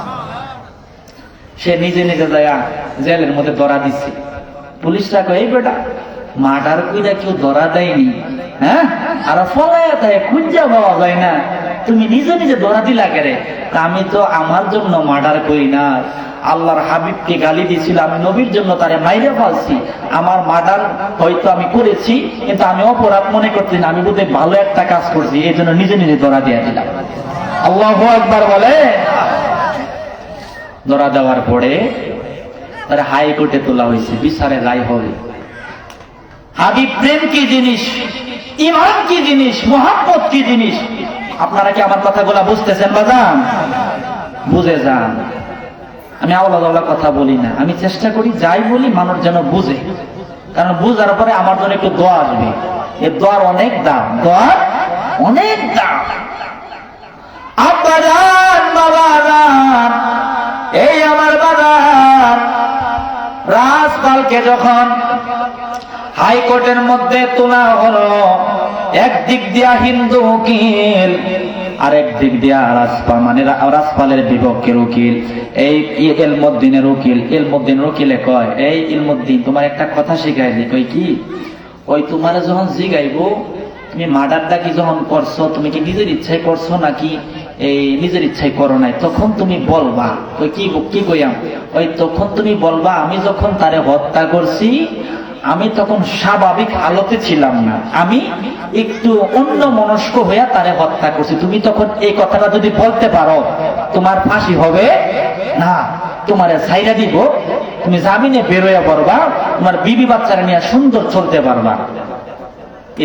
সে নিজে নিজে যায় জেলের মধ্যে ধরা দিচ্ছে। পুলিশরা কয়, এই বেটা মার্ডার কইরা কেউ ধরা দেয়নি, হ্যাঁ, আর ফলায়া তাই খুঁজা পাওয়া যায় না, তুমি নিজে নিজে ধরা দিলা কেরে? আমি তো আমার জন্য মার্ডার করি না, আল্লাহর হাবিবকে গালি দিয়েছিল, আমি নবীর জন্য তারে মাইরে ফেলছি। আমার মার্ডার হয়তো আমি করেছি, কিন্তু আমি অপরাধ মনে করছি না, আমি বোধহয় ভালো একটা কাজ করছি, এই জন্য নিজে নিজে ধরা দিয়ে দিলাম। আল্লাহু আকবার বলে। ধরা দেওয়ার পরে তার হাইকোর্টে তোলা হয়েছে, বিচারে রায় হবে। হাবিব প্রেম কি জিনিস, ঈমান কি জিনিস, মুহাব্বত কি জিনিস, আপনারা কি আমার কথাগুলা বুঝতেছেন বাজান? বুঝে যান। আমি আওলা কথা বলি না, আমি চেষ্টা করি যাই বলি মানুষ যেন বুঝে, কারণ বুঝার পরে আমার জন্য একটু দোয়া আসবে। এই দোয়ার অনেক দাম, দোয়ার অনেক দাম। আব্বাজান, বাবাজান, এই আমার বাজার রাজপালকে যখন হাইকোর্টের মধ্যে তোলা হলো, একদিক দিয়া হিন্দু উকিল, আরেক দিক দিয়া রাজপাল, মানে রাজপালের বিপক্ষের উকিল, এই ইলমুদ্দিনের উকিল। ইলমুদ্দিনের উকিলে কয়, এই ইলমুদ্দিন, তোমার একটা কথা শিখাই দি। কই কি? ওই তোমার যখন জিগাইবো তুমি মার্ডারটা কি যখন করছো, তুমি কি নিজের ইচ্ছায় করছো নাকি এই নিজের ইচ্ছায় করো নাই, তখন তুমি বলবা। ওই কি কইয়াম? ওই তখন তুমি বলবা, আমি যখন তারে হত্যা করছি আমি তখন স্বাভাবিক হালতে ছিলাম না, আমি একটু অন্য মনস্ক হইয়া তারে হত্যা করছি। তুমি তখন এই কথাটা যদি বলতে পারো, তোমার ফাঁসি হবে না, তোমারে ছাইরা দিব, তুমি জামিনে বেরোয়া পড়বা, তোমার বিবি বাচ্চারা নিয়ে সুন্দর চলতে পারবা।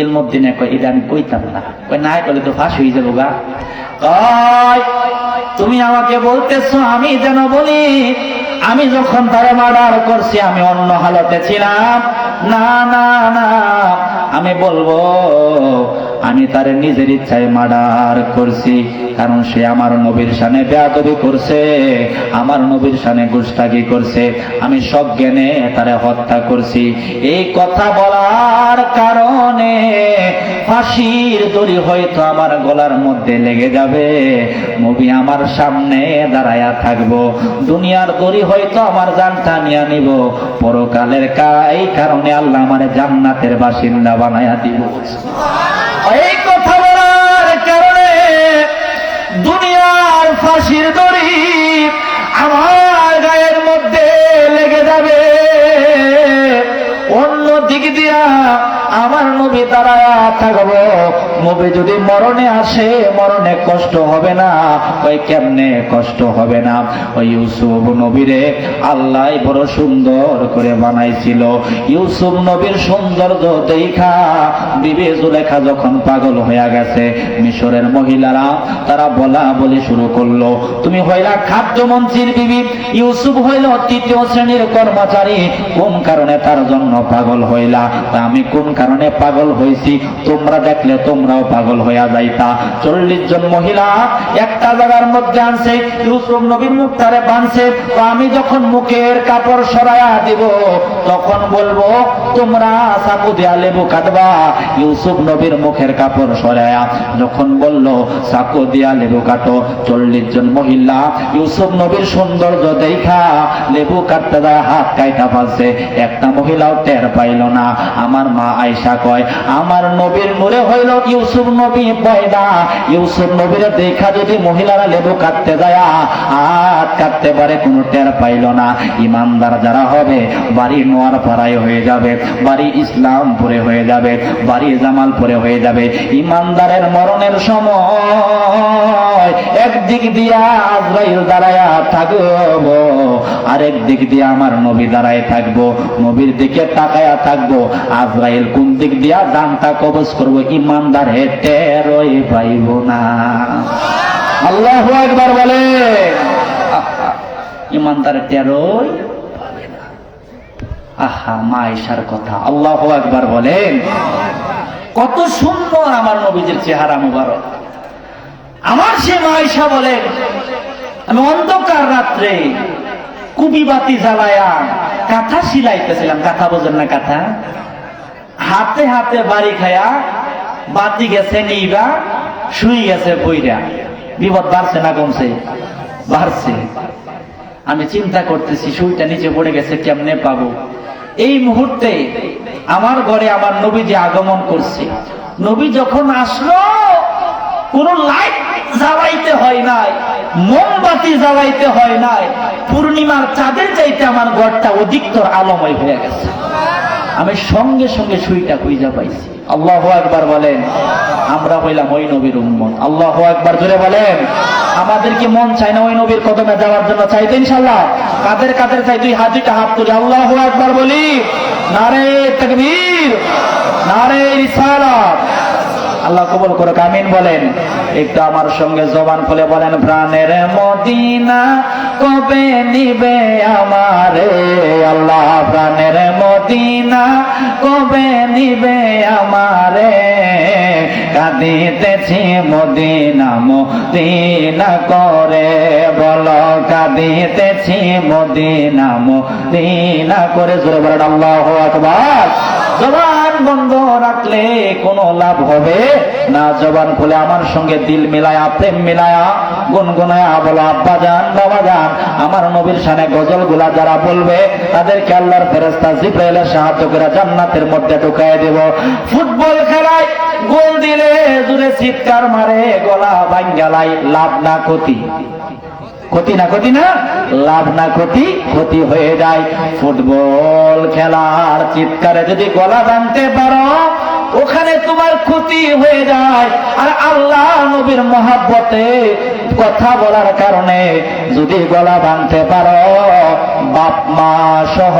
ইলমুদ্দিনে কয়, এটা আমি কইতাম না। কয়, না কইলে তো ফাঁসি হয়ে যাবো গা। কয়, তুমি আমাকে বলতেছো আমি যেন বলি আমি যখন তারে মার্ডার করছি আমি অন্য হালতে ছিলাম? না না না, আমি বলবো আমি তারে নিজের ইচ্ছায় মার্ডার করছি, কারণ সে আমার নবীর শানে বেয়াদবি করছে, আমার নবীর শানে গুস্তাখি করছে, আমি সজ্ঞানে তারে হত্যা করছি। এই কথা বলার কারণে ফাঁসির দড়ি হয়তো আমার গলার মধ্যে লেগে যাবে, নবী আমার সামনে দাঁড়ায়া থাকবো, দুনিয়ার দড়ি হয়তো আমার জানটা নিয়ে নিব, পরকালের এই কারণে আল্লাহ আমার জান্নাতের বাসিন্দা বানায়া দিব। এই কথা বলার কারণে দুনিয়ার ফাঁসির দড়ি আমার গায়ের মধ্যে লেগে যাবে, অন্য দিক দিয়া আমার নবী দাঁড়ায়া থাকবো। নবী যদি মরণে আসে, মরণে কষ্ট হবে না। ওই কেমনে কষ্ট হবে না? ওই ইউসুফ নবীরে আল্লাহ বড় সুন্দর করে বানাইছিল। ইউসুফ নবীর সৌন্দর্য দেখা বিবি জুলেখা যখন পাগল হয়ে গেছে, মিশরের মহিলারা তারা বলা বলি শুরু করলো, তুমি হইলা খাদ্যমন্ত্রীর বিবি, ইউসুফ হইল তৃতীয় শ্রেণীর কর্মচারী, কোন কারণে তার জন্য পাগল হইলা? আমি কোন কারণে পাগল হইছি তোমরা দেখলে তোমরাও পাগল হইয়া যাইতা। 40 জন মহিলা একটা জায়গার মধ্যে আনছে, ইউসুফ নবীর মুখটারে বাঁধছে, তো আমি যখন মুখের কাপড় সরাইয়া দিব তখন বলবো তোমরা চাকু দিয়া লেবু কাটবা। ইউসুফ নবীর মুখের কাপড় সরায়া যখন বলল চাকু দিয়া লেবু কাটো, 40 জন মহিলা ইউসুফ নবীর সৌন্দর্য দেখা লেবু কাটতে দেয় হাত কাইটা ফেলছে, একটা মহিলাও টের পাইল না। আমার মা আয়েশা কয় আমার নবীর নূরে হইল ইউসুফ নবী পয়দা। ইউসুফ নবীর দেখা যদি মহিলারা লেবু কাটতে যায় হাত কাটতে পারে, কোনো টের পাইল না। ইমানদার যারা হবে বাড়ি নোয়ারপাড়ায় হয়ে যাবে, বাড়ি ইসলামপুরে হয়ে যাবে, বাড়ি জামালপুরে হয়ে যাবে। ইমানদারের মরণের সময় একদিক দিয়া আজরাইল দাঁড়ায়া থাকবো, আরেক দিক দিয়া আমার নবী দাঁড়ায় থাকবো, নবীর দিকে তাকায়া থাকবো। আজরাইল কোন দিক দিয়া ডানটা কবজ করবো, ইমানদার টেরই পাইব না। আল্লাহু আকবার বলে, ইমানদার টেরই পাবে না। আহা, মা আয়েশার কথা আল্লাহু আকবার বলেন। কত সুন্দর আমার নবীজির চেহারা মুবারক। আমার সে মা আয়েশা বলেন আমি অন্ধকার রাত্রে কুবি বাতি জ্বালায়া কাঁথা সিলাইতেছিলাম। কাঁথা বোঝেন না? কাঁথা হাতে হাতে বাড়ি খায়া বাতি গেছে নিবা, শুই গেছে বইরা। বিপদ বাড়ছে না কমছে? বাড়ছে। আমি চিন্তা করতেছি সুইটা নিচে পড়ে গেছে, কেমনে পাবো? এই মুহূর্তে আমার ঘরে আমার নবী যে আগমন করছে, নবী যখন আসলো কোন লাইট জ্বালাইতে হয় নাই, মোমবাতি জ্বালাইতে হয় নাই, পূর্ণিমার চাঁদের চাইতে আমার ঘরটা অধিকতর আলোময় হয়ে গেছে। আমি সঙ্গে সঙ্গে সুইটা খুঁজে পাইছি। আল্লাহু আকবার বলেন। আমরা হইলাম ওই নবীর উম্মত। আল্লাহু আকবার জোরে বলেন। আমাদের কি মন চায় না ওই নবীর কদমে যাওয়ার জন্য? চাইতে ইনশাআল্লাহ। কাদের কাদের চাই? দুই হাতটা হাত তুলে আল্লাহু আকবার বলি। নারে তাকবীর, নারে রিসালাত। আল্লাহ কবুল করুক, আমিন বলেন। একটু আমার সঙ্গে জবান খুলে বলেন প্রাণের মদিনা কবে নিবে আমারে আল্লাহ, প্রাণের মদিনা কবে নিবে আমারে, কাঁদিতেছি মদিনা মদিনা করে বলো, কাঁদিতেছি মদিনা মদিনা করে। জোরে বলেন আল্লাহু আকবার। জবান বন্ধ রাখলে কোনো লাভ হবে না। জবান খুলে আমার সঙ্গে দিল মিলায়া, প্রেম মিলায়া, গুনগুনায়া বলো আব্বা জান, বাবা জান। আমার নবীর শানে গজল গুলা যারা বলবে তাদেরকে আল্লাহর ফেরেশতা জিবরাইলের সাহায্য করে জান্নাতের মধ্যে ঢুকায় দেব। ফুটবল খেলায় গোল দিলে জুড়ে চিৎকার মারে, গলা ভাঙ্গালাই, লাভ না ক্ষতি? ক্ষতি না? ক্ষতি না? লাভ না ক্ষতি? ক্ষতি হয়ে যায়। ফুটবল খেলার চিৎকারে যদি গলা ভাঙতে পারো ওখানে তোমার ক্ষতি হয়ে যায়। আর আল্লাহ নবীর মহাব্বতে কথা বলার কারণে যদি গলা ভাঙতে পারো, বাপ মা সহ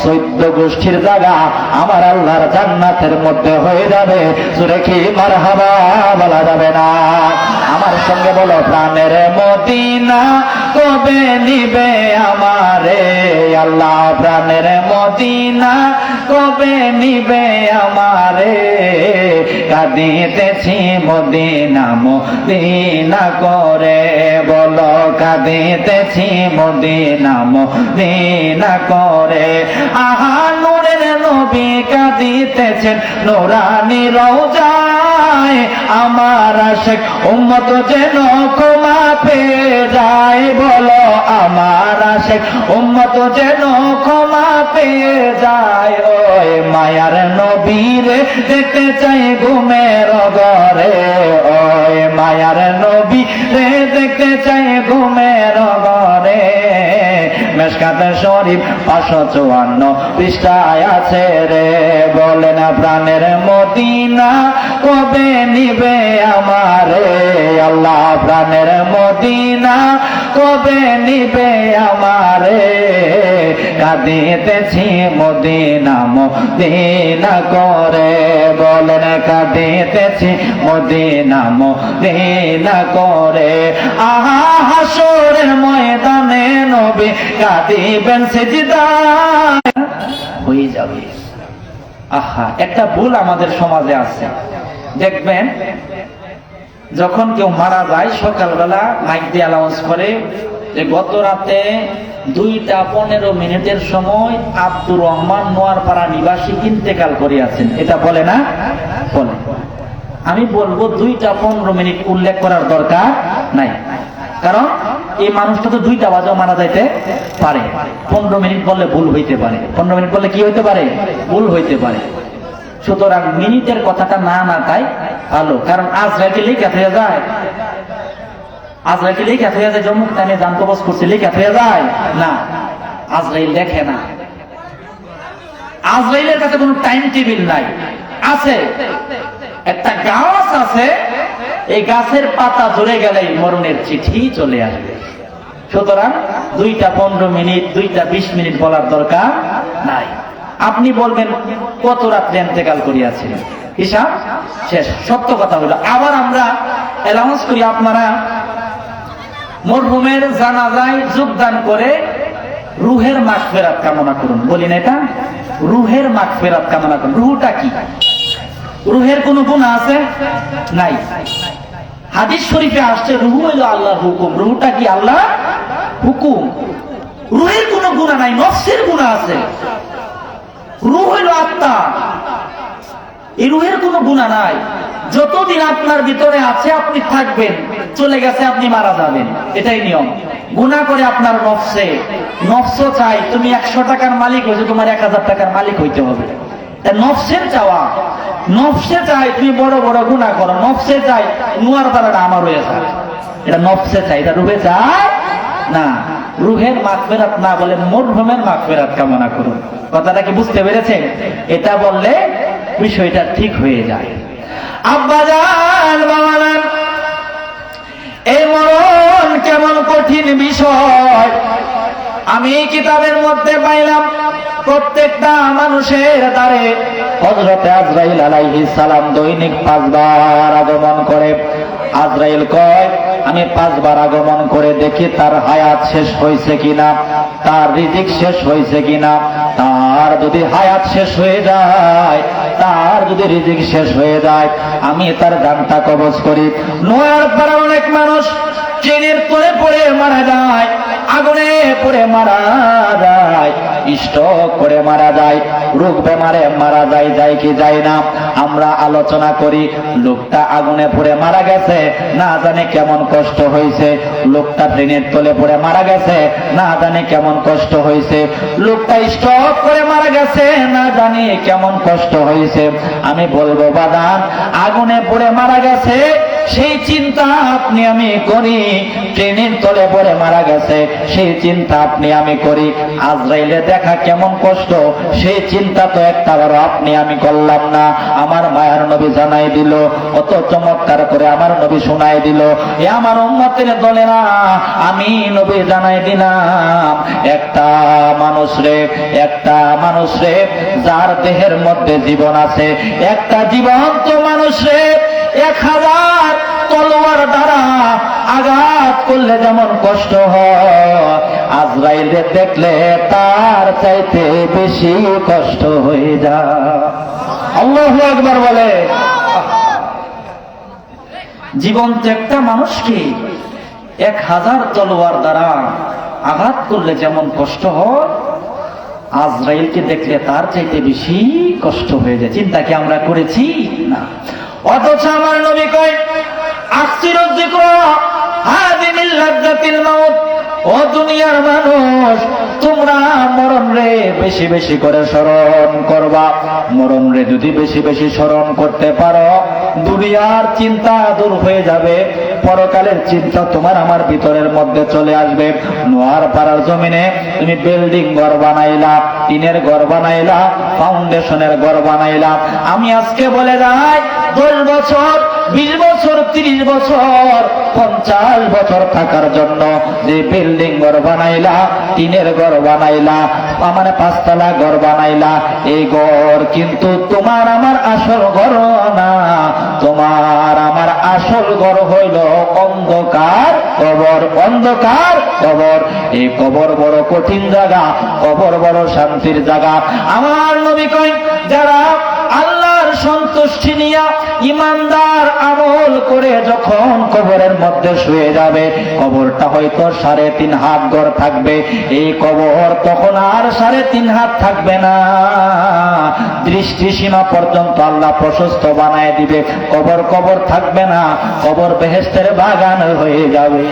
14 গোষ্ঠীর জায়গা আমার আল্লাহর জান্নাতের মধ্যে হয়ে যাবে। জোরে কি মারহাবা বলা যাবে না? আমার সঙ্গে বলো প্রাণের মদিনা কবে নিবে আমারে আল্লাহ, প্রাণের মদিনা কবে নিবে আমারে, কাঁদিতেছি মদিনা মদিনা করে বলো, কাঁদিতেছি মদিনা মদিনা করে। আহা নূরের নবী কাঁদিতেছেন নুরানি রওজায়, আমার আশিক উম্মত যেন ক্ষমা পেয়ে যায় বলো, আমার আশিক উম্মত যেন ক্ষমা পেয়ে যায়। ওই মায়ার নবীরে দেখতে চাই ঘুমের ঘরে, ওই মায়ার নবীরে দেখতে চাই ঘুমের ঘরে। মেশকাত শরীফ 554 পৃষ্ঠায় আছে রে। বলেন প্রাণের মদিনা কবে নিবে আমারে আল্লাহ, প্রাণের মদিনা কবে নিবে আমারে, কাঁদিতেছি মদিনা মদিনা করে বলেন, কাঁদিতেছি মদিনা মদিনা করে। আহা হাসরের ময়দানে নবী কাঁদিবেন সিজদায় হয়ে যাবে। আহা, একটা ভুল আমাদের সমাজে আছে, দেখবেন যখন কেউ মারা যায় সকালবেলা মাইক দিয়ে অ্যানাউন্স করে যে গত রাতে 2:15 সময় আব্দুর রহমান নোয়ারপাড়া নিবাসী ইন্তেকাল করিয়াছেন, এটা বলে না? বলে। আমি বলবো 2:15 উল্লেখ করার দরকার নাই, কারণ এই মানুষটা তো 2টা বাজেও মারা যাইতে পারে। 15 মিনিট বললে ভুল হইতে পারে, 15 মিনিট বললে কি হইতে পারে? ভুল হইতে পারে। সুতরাং মিনিটের কথাটা না তাই ভালো, কারণ আজরাইল লিখা হয়ে যায়, আজরাইল লিখা হয়ে যায়, জম্মু টাইমে জান কবজ করছে লিখা হয়ে যায় না, আজরাইল লেখে না। আজরাইলের কাছে কোনো টাইম টেবিল নাই। আছে একটা গাছ আছে, এই গাছের পাতা ঝরে গেলেই মরণের চিঠি চলে আসবে। সুতরাং 2:15 2:20 বলার দরকার নাই। আপনি বলবেন কত রাত্রে ইন্তেকাল করিয়াছিলেন, হিসাব শেষ। সত্য কথা হলো, আবার আমরা অ্যানাউন্স করি, আপনারা মরহুমের জানাজায় যোগদান করে রুহের মাগফিরাত কামনা করুন। বলি না এটা? রুহের মাগফিরাত কামনা করুন। রুহটা কি? রুহের কোন গুনাহ আছে? নাই। হাদিস শরীফে আসছে রুহু হইল আল্লাহর হুকুম। রুহটা কি? আল্লাহ হুকুম। রুহের কোন গুনাহ নাই, নফসের গুনাহ আছে। রুহ হইল আত্মা, এই রুহের কোন গুনাহ নাই। যতদিন আপনার ভিতরে আছে আপনি থাকবেন, চলে গেছে আপনি মারা যাবেন, এটাই নিয়ম। গুনাহ করে আপনার নফসে, নফস চাই তুমি 100 টাকার মালিক হয়েছে, তোমার 1000 টাকার মালিক হইতে হবে। নফসের চাওয়া, নফসে চাই তুমি বড় বড় গুনাহ করো, নফসে চাই নোয়ার দ্বারাটা আমার হয়ে যায়, এটা নফসে চাই, এটা রুহে চায় না। রুহের মাগফিরাত না বলে মরহুমের মাগফিরাত কামনা করুন। কথাটা কি বুঝতে পেরেছেন? এটা বললে বিষয়টা ঠিক হয়ে যায়। আব্বাজান বাবাজান, এই মরণ কেমন কঠিন বিষয় আমি কিতাবের মধ্যে পাইলাম। প্রত্যেকটা মানুষের দ্বারে হযরতে আজরাইল আলাইহিস সালাম দৈনিক 5 বার আগমন করে। আজরাইল কয়, আমি 5 বার আগমন করে দেখি তার হায়াত শেষ হয়েছে কিনা, তার রিজিক শেষ হয়েছে কিনা। তার যদি হায়াত শেষ হয়ে যায়, তার যদি রিজিক শেষ হয়ে যায়, আমি তার জানটা কবজ করি। নোয়ার পাড়া অনেক মানুষ ট্রেনের তলে পড়ে মারা যায়, আগুনে পড়ে মারা যায়, স্ট্রোক করে মারা যায়, রোগ বেমারে মারা যায়, যায় কি যায় না। আমরা আলোচনা করি, লোকটা আগুনে পড়ে মারা গেছে, না জানে কেমন কষ্ট হয়েছে। লোকটা ট্রেনের তলে পড়ে মারা গেছে, না জানে কেমন কষ্ট হয়েছে। লোকটা স্ট্রোক করে মারা গেছে, না জানি কেমন কষ্ট হয়েছে। আমি বলবো বাদান, আগুনে পড়ে মারা গেছে সেই চিন্তা আপনি আমি করি, ট্রেনের তলে পড়ে মারা গেছে সেই চিন্তা আপনি আমি করি। আজরাইলে দেখা কেমন কষ্ট সেই চিন্তা তো একটাবারও আপনি আমি করলাম না। আমার মায়ার নবী জানাই দিল, অত চমৎকার করে আমার নবী শোনাই দিল। এ আমার উম্মতের দলেরা, আমি নবী জানাই দিলাম, একটা মানুষ রে যার দেহের মধ্যে জীবন আছে, একটা জীবন্ত মানুষ রে 1000 তলোয়ার দ্বারা আঘাত করলে যেমন কষ্ট হয়, আজরাইলে দেখলে তার চাইতে বেশি কষ্ট হয়ে যায়। আল্লাহু আকবার বলে। জীবন্ত একটা মানুষকে 1000 তলোয়ার দ্বারা আঘাত করলে যেমন কষ্ট হয়, আজরাইলকে দেখলে তার চাইতে বেশি কষ্ট হয়ে যায়। চিন্তা কি আমরা করেছি? না। অথচ আমার নবী কয়, আকসিরুয যিকরা হাযি মিন লাযযাতিল মাউত। ও দুনিয়ার মানুষ, তোমরা মরণ রে বেশি বেশি করে স্মরণ করবা। মরণ রে যদি বেশি বেশি স্মরণ করতে পারো, দুনিয়ার চিন্তা দূর হয়ে যাবে, পরকালের চিন্তা তোমার আমার ভিতরের মধ্যে চলে আসবে। নোয়ার পাড়ার জমিনে তুমি বিল্ডিং ঘর বানাইলা, টিনের ঘর বানাইলা, ফাউন্ডেশনের ঘর বানাইলা। আমি আজকে বলে যাই, 10 বছর 20 বছর 30 বছর 50 বছর থাকার জন্য যে বিল্ডিং ঘর বানাইলা, টিনের ঘর বানাইলা, মানে 5 তলা ঘর বানাইলা, এই ঘর কিন্তু তোমার আমার আসল ঘর না। তোমার আমার আসল ঘর হইল অন্ধকার কবর। অন্ধকার কবর, এই কবর বড় কঠিন জায়গা, কবর বড় শান্তির জায়গা। আমার নবী কয়, যারা আল্লাহর সন্তুষ্টি নিয়া ইমানদার আমল করে যখন কবরের মধ্যে শুয়ে যাবে, কবরটা হয়তো 3.5 হাত গড় থাকবে, এই কবর তখন আর 3.5 হাত থাকবে না, দৃষ্টিসীমা পর্যন্ত আল্লাহ প্রশস্ত বানায় দিবে, কবর কবর থাকবে না, কবর বেহেশতের বাগান হয়ে যাবে।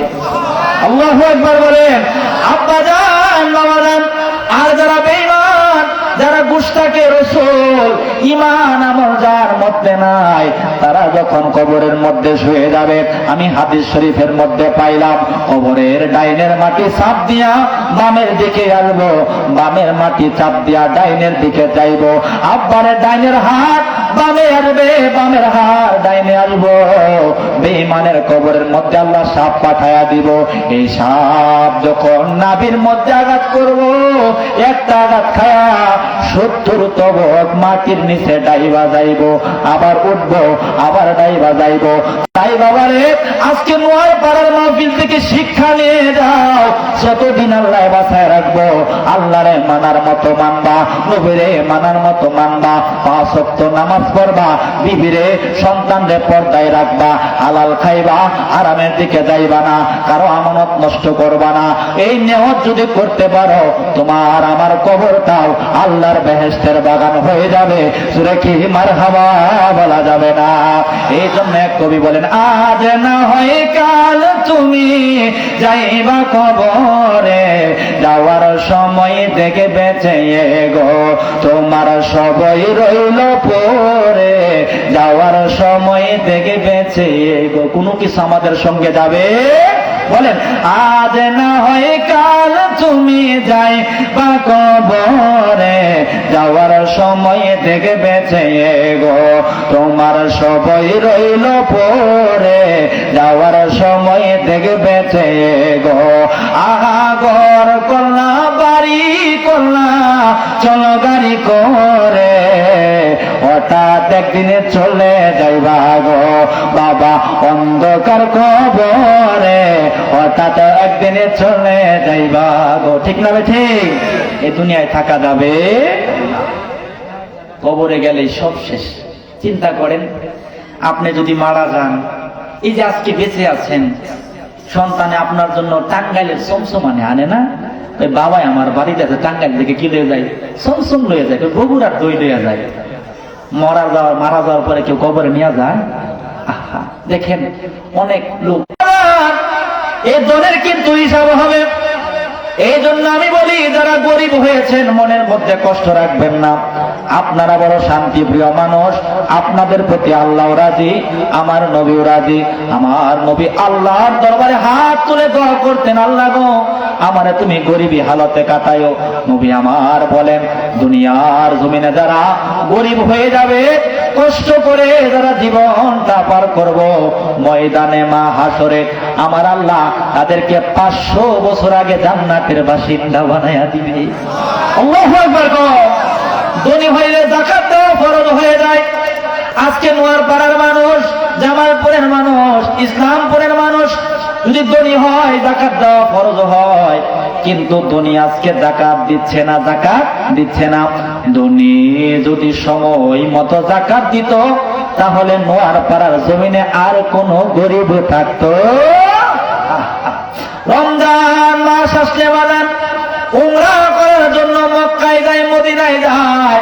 আল্লাহু আকবার বলেন। আব্বা জান, বাবা জান, আর যারা বেঈমান, যারা গুস্তাখে রাসূল, ঈমান আমল যার মধ্যে নাই, তারা যখন কবরের মধ্যে শুয়ে যাবে, আমি হাদিস শরীফের মধ্যে পাইলাম, কবরের ডাইনের মাটি চাপ দিয়া বামের দিকে আসবো, বামের মাটি চাপ দিয়া ডাইনের দিকে যাইব, আব্বারের ডাইনের হাত বামে আসবে, বামের হাত ডাইনে আসবো, বেঈমানের কবরের মধ্যে আল্লাহ সাপ পাঠায়া দিব, এই সাপ যখন নাভির মধ্যে আঘাত করব, একটা আঘাত খায়া 70 তবক মাটির নিচে ডাইবা যাইব, আবার উঠবো, আবার ডাইবা যাইব। তাই বাবারে, আজকে নোয়ার পাড়ার মাহফিল থেকে শিক্ষা নিয়ে যাও, যতদিন আল্লাহ বাঁচায় রাখবো, আল্লাহরে মানার মতো মানবা, নবীরে মানার মতো মানবা, 5 ওয়াক্ত নামাজ পড়বা, বিবিরে সন্তানরে পর্দায় রাখবা, হালাল খাইবা, আরামের দিকে যাইবা না, কারো আমানত নষ্ট করবা না। এই নিয়ত যদি করতে পারো, তোমার আমার কবরটাও আল্লাহর বেহেশতের বাগান হয়ে যাবে। সূরা কি মারহাবা বলা যাবে না? এই জন্য এক কবি বলেন, আজ না হয় কাল তুমি যাইবা কবরে, যাওয়ার সময় দেখে বেঁচে গো তোমার সবই রইল পরে, যাওয়ার সময় দেখে বেঁচে গো। কোনো কিছু আমাদের সঙ্গে যাবে? বলেন, আজ না হয় কাল তুমি যাই বা কবরে, যাওয়ার সময় দেখে বেঁচে গো তোমার সবই রইল পরে, যাওয়ার সময় দেখে বেঁচে গো। আহা ঘর করলা, বাড়ি করলা, চলো গাড়ি করে, হঠাৎ একদিনে চলে যাইবা গো বাবা অন্ধকার কবরে, হঠাৎ একদিনে চলে যাইবা গো। ঠিক না ঠিক? এই দুনিয়ায় থাকা যাবে? কবরে গেলেই সব শেষ। চিন্তা করেন, আপনি যদি মারা যান, এই যে আজকে বেঁচে আছেন, সন্তানে আপনার জন্য টাঙ্গাইলের চমচমানে আনে না, ওই বাবাই আমার বাড়িতে আছে, টাঙ্গাইল থেকে কি লয়ে যায়? চমচম লয়ে যায়, বগুড়ার দই লইয়া যায়। মারা যাওয়ার পরে কেউ কবরে নিয়ে যায়? আহা, দেখেন অনেক লোক, এই দলের কিন্তু হিসাব হবে। এই জন্য আমি বলি, যারা গরিব হয়েছেন মনের মধ্যে কষ্ট রাখবেন না, আপনারা বড় শান্তি প্রিয় মানুষ, আপনাদের প্রতি আল্লাহ রাজি, আমার নবীও রাজি। আমার নবী আল্লাহর দরবারে হাত তুলে দোয়া করতেন, আল্লাহ গো আমারে তুমি গরিবী হালতে কাটায়ো। নবী আমার বলেন, দুনিয়ার জমিনে যারা গরিব হয়ে যাবে, কষ্ট করে যারা জীবনটা পার করব, ময়দানে মা হাসরে আমার আল্লাহ তাদেরকে 500 বছর আগে জান্নাতের বাসিন্দা বানায়া দিবে। আল্লাহু আকবার। ধনী হইলে যাকাত দেওয়া ফরজ হয়ে যায়। আজকে নোয়ারপাড়ার মানুষ, জামালপুরের মানুষ, ইসলামপুরের মানুষ যদি ধনী হয়, যাকাত দেওয়া ফরজ হয়, কিন্তু ধনী আজকে যাকাত দিচ্ছে না, যাকাত দিচ্ছে না। ধনী যদি সময় মতো যাকাত দিত, তাহলে নোয়ারপাড়ার জমিনে আর কোন গরিব থাকতো? রমজান মাস আসলে বাজান উমরা করার জন্য মক্কায় যায়, মদিনায় যায়,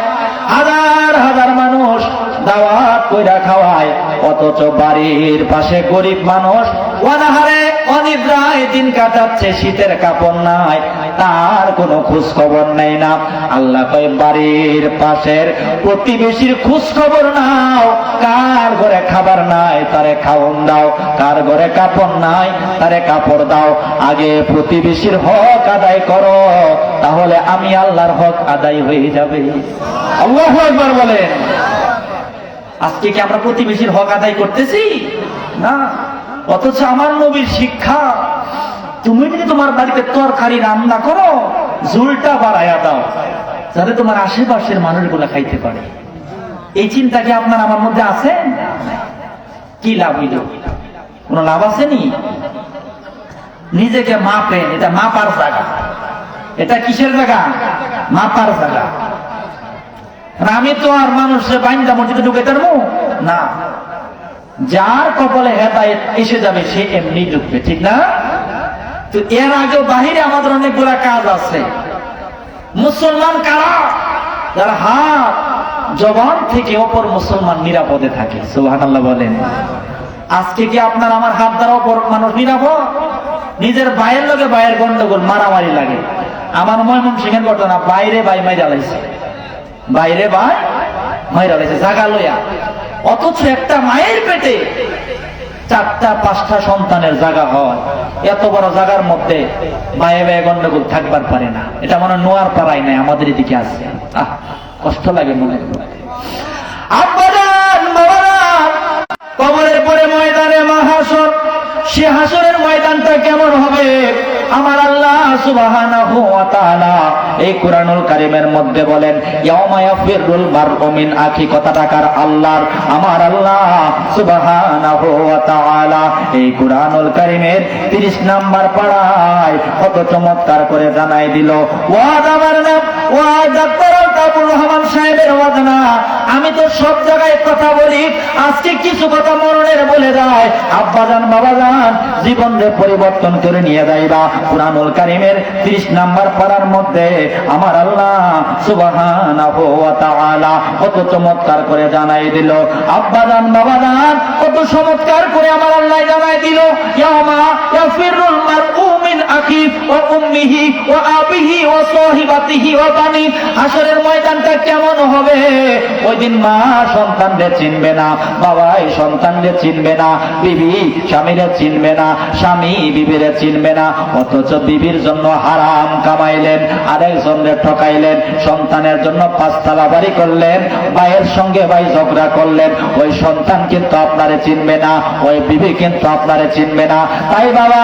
হাজার হাজার মানুষ দাওয়াত কইরা খাওয়ায়, অথচ বাড়ির পাশে গরিব মানুষ অনাহারে অনিদ্রায় দিন কাটাচ্ছে, শীতের কাপড় নাই, তার কোনো খোঁজ খবর নেই না। আল্লাহ কয়, বাড়ির পাশের প্রতিবেশীর খোঁজ খবর নাও, কার ঘরে খাবার নাই তারে খাওন দাও, কার ঘরে কাপড় নাই তারে কাপড় দাও। আগে প্রতিবেশীর হক আদায় করো, তাহলে আমি আল্লাহর হক আদায় হয়ে যাবে। আল্লাহু আকবার বলেন। আজকে কি আমরা প্রতিবেশীর হক আদায় করতেছি? না। অথচ আমার নবীর শিক্ষা, তুমি যদি তোমার বাড়িতে তরকারি রান্না করো, ঝুলটা বাড়াইয়া দাও, যাতে তোমার আশেপাশের মানুষগুলা খাইতে পারে। এই চিন্তা কি আপনার আমার মধ্যে আছে? কি লাভ হইল? কোন লাভ আসেনি। নিজেকে মাপেন, এটা মাপার জায়গা। এটা কিসের জায়গা? মাপার জায়গা। আমি তো আর মানুষের বাইন্দা মসজিদে ঢুকে পারবো না। যার কপালে হেদায়েত এসে যাবে সে এমনি ঢুকবে, ঠিক না? তো এর আগেও বাহিরে আমাদের অনেকগুলা কাজ আছে। মুসলমান কারা? যার হাত জবান থেকে অপর মুসলমান নিরাপদে থাকে। সুবহানাল্লাহ বলেন। আজকে কি আপনার আমার হাত দ্বারা অপর মানুষ নিরাপদ? নিজের ভাইয়ের লগে ভাইয়ের গন্ডগোল, মারামারি লাগে। আমার ময়মনসিংহের ঘটনা, বাইরে ভাই মাইরা লাইছে, বাইরে ভাই মাইরা লাইছে জাগা লইয়া, অথচ একটা মায়ের পেটে 4টা 5টা সন্তানের জায়গা হয়। এত বড় জায়গার মধ্যে ভাইয়ে ভাইয়ে গন্ডগোল থাকবার পারে না। এটা মনে নোয়ার পাড়ায় নাই, আমাদের এদিকে আছে। কষ্ট লাগে মনে। আব্বাজান বাবাজান, কবরের পরে ময়দানে মাহাশর, সে হাসরের ময়দানটা কেমন হবে? আমার আল্লাহ সুবহানাহু ওয়া তাআলা এই কুরআনুল কারীমের মধ্যে বলেন, ইয়াউমা ইয়াফিরুল মারউ মিন আখি, কথাটাকার আল্লাহর আমার আল্লাহ সুবহানাহু ওয়া তাআলা এই কুরআনুল কারীমের 30 নাম্বার পাড়ায় কত চমৎকার করে জানাই দিল। ওয়াজ আমার না, ওয়াজ ডাক্তার আবুল রহমান সাহেবের ওয়াজ না। আমি তো সব জায়গায় কথা বলি, আজকে কিছু কথা মরণের বলে যায়। আব্বাজান বাবাজান, জীবনকে পরিবর্তন করে নিয়ে যাইবা। কুরআনুল কারীমের 30 নাম্বার পারার মধ্যে আমার আল্লাহ সুবহানাহু ওয়া তাআলা কত চমৎকার করে জানাই দিল। আব্বাজান বাবাজান, কত চমৎকার করে আমার আল্লাহ জানাই দিল, ইয়াউমা ইয়াফিরুল মারউ মিন আখি ওয়া উম্মিহি ওয়া আবিহি ওয়া সাহিবাতিহি ওয়া বানি। হাসরের ময়দানটা কেমন হবে? ওই দিন মা সন্তানদের চিনবে না, বাবাই সন্তানদের চিনবে না, বিবি স্বামীরে চিনবে না, স্বামী বিবিরে চিনবে না। অথচ বিবির জন্য হারাম কামাইলেন, আরেকজনের ঠকাইলেন, সন্তানের জন্য 5 তালা বাড়ি করলেন, ভাইয়ের সঙ্গে ভাই ঝগড়া করলেন, ওই সন্তান কিন্তু আপনারে চিনবে না, ওই বিবি কিন্তু আপনারে চিনবে না। তাই বাবা,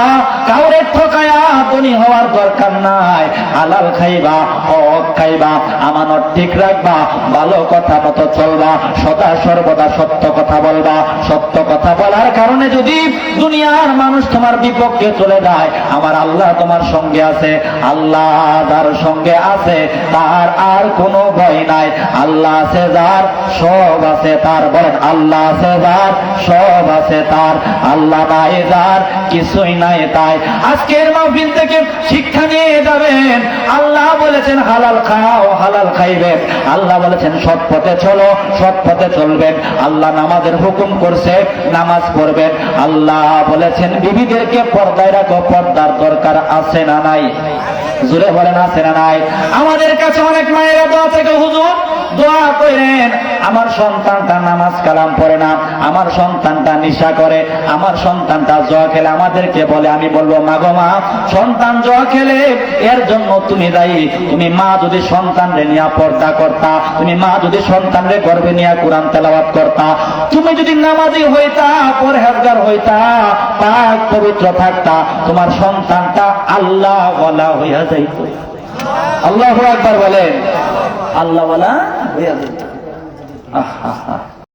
কাউরে ঠকায়া ধনী হওয়ার দরকার নাই। হালাল খাইবা, হক খাইবা, আমানত ঠিক রাখবা, ভালো কথা মতো চলবা, সদা সর্বদা সত্য কথা বলবা। সত্য কথা বলার কারণে যদি দুনিয়ার মানুষ তোমার বিপক্ষে চলে যায়, আমার আল্লাহ তোমার সঙ্গে আছে। আল্লাহ যার সঙ্গে আছে তার আর কোনো ভয় নাই। আল্লাহ আছে যার, সব আছে তার। বলেন, আল্লাহ আছে যার, সব আছে তার। আল্লাহ নাই যার, কিছুই নাই তাই। আজকের মাহফিল থেকে শিক্ষা নিয়ে যাবেন। আল্লাহ বলেছেন হালাল খাও, হালাল খাইবেন। আল্লাহ বলেছেন সৎ পথে চলো, সৎ পথে চলবেন। আল্লাহ নামাজের হুকুম করছে, নামাজ পড়বেন। আল্লাহ বলেছেন বিবিদেরকে পর্দায় রাখো, পর্দার দরকার আছে না নাই? জোরে বলেন, আছে না নাই? আমাদের কাছে অনেক মায়েরা দোয়া থেকে, হুজুর দোয়া করেন, আমার সন্তানটা নামাজ কালাম পড়ে না, আমার সন্তানটা নেশা করে, আমার সন্তানটা জুয়া খেলে। আমাদেরকে বলে, আমি বলবো, মাগো মা, সন্তান জুয়া খেলে এর জন্য তুমি দায়ী। তুমি মা যদি সন্তানরে নিয়ে পর্দা করতা, তুমি মা যদি সন্তানরে গর্ভে নিয়ে কোরআন তেলাওয়াত করতা, তুমি যদি নামাজি হইতা, পরহেজগার হইতা, পাক পবিত্র থাকতা, তোমার সন্তানটা আল্লাহ ওয়ালা হইয়া যাইত। আল্লাহু আকবার বলেন, আল্লাহ ওয়ালা হইয়া যাইত। আহা।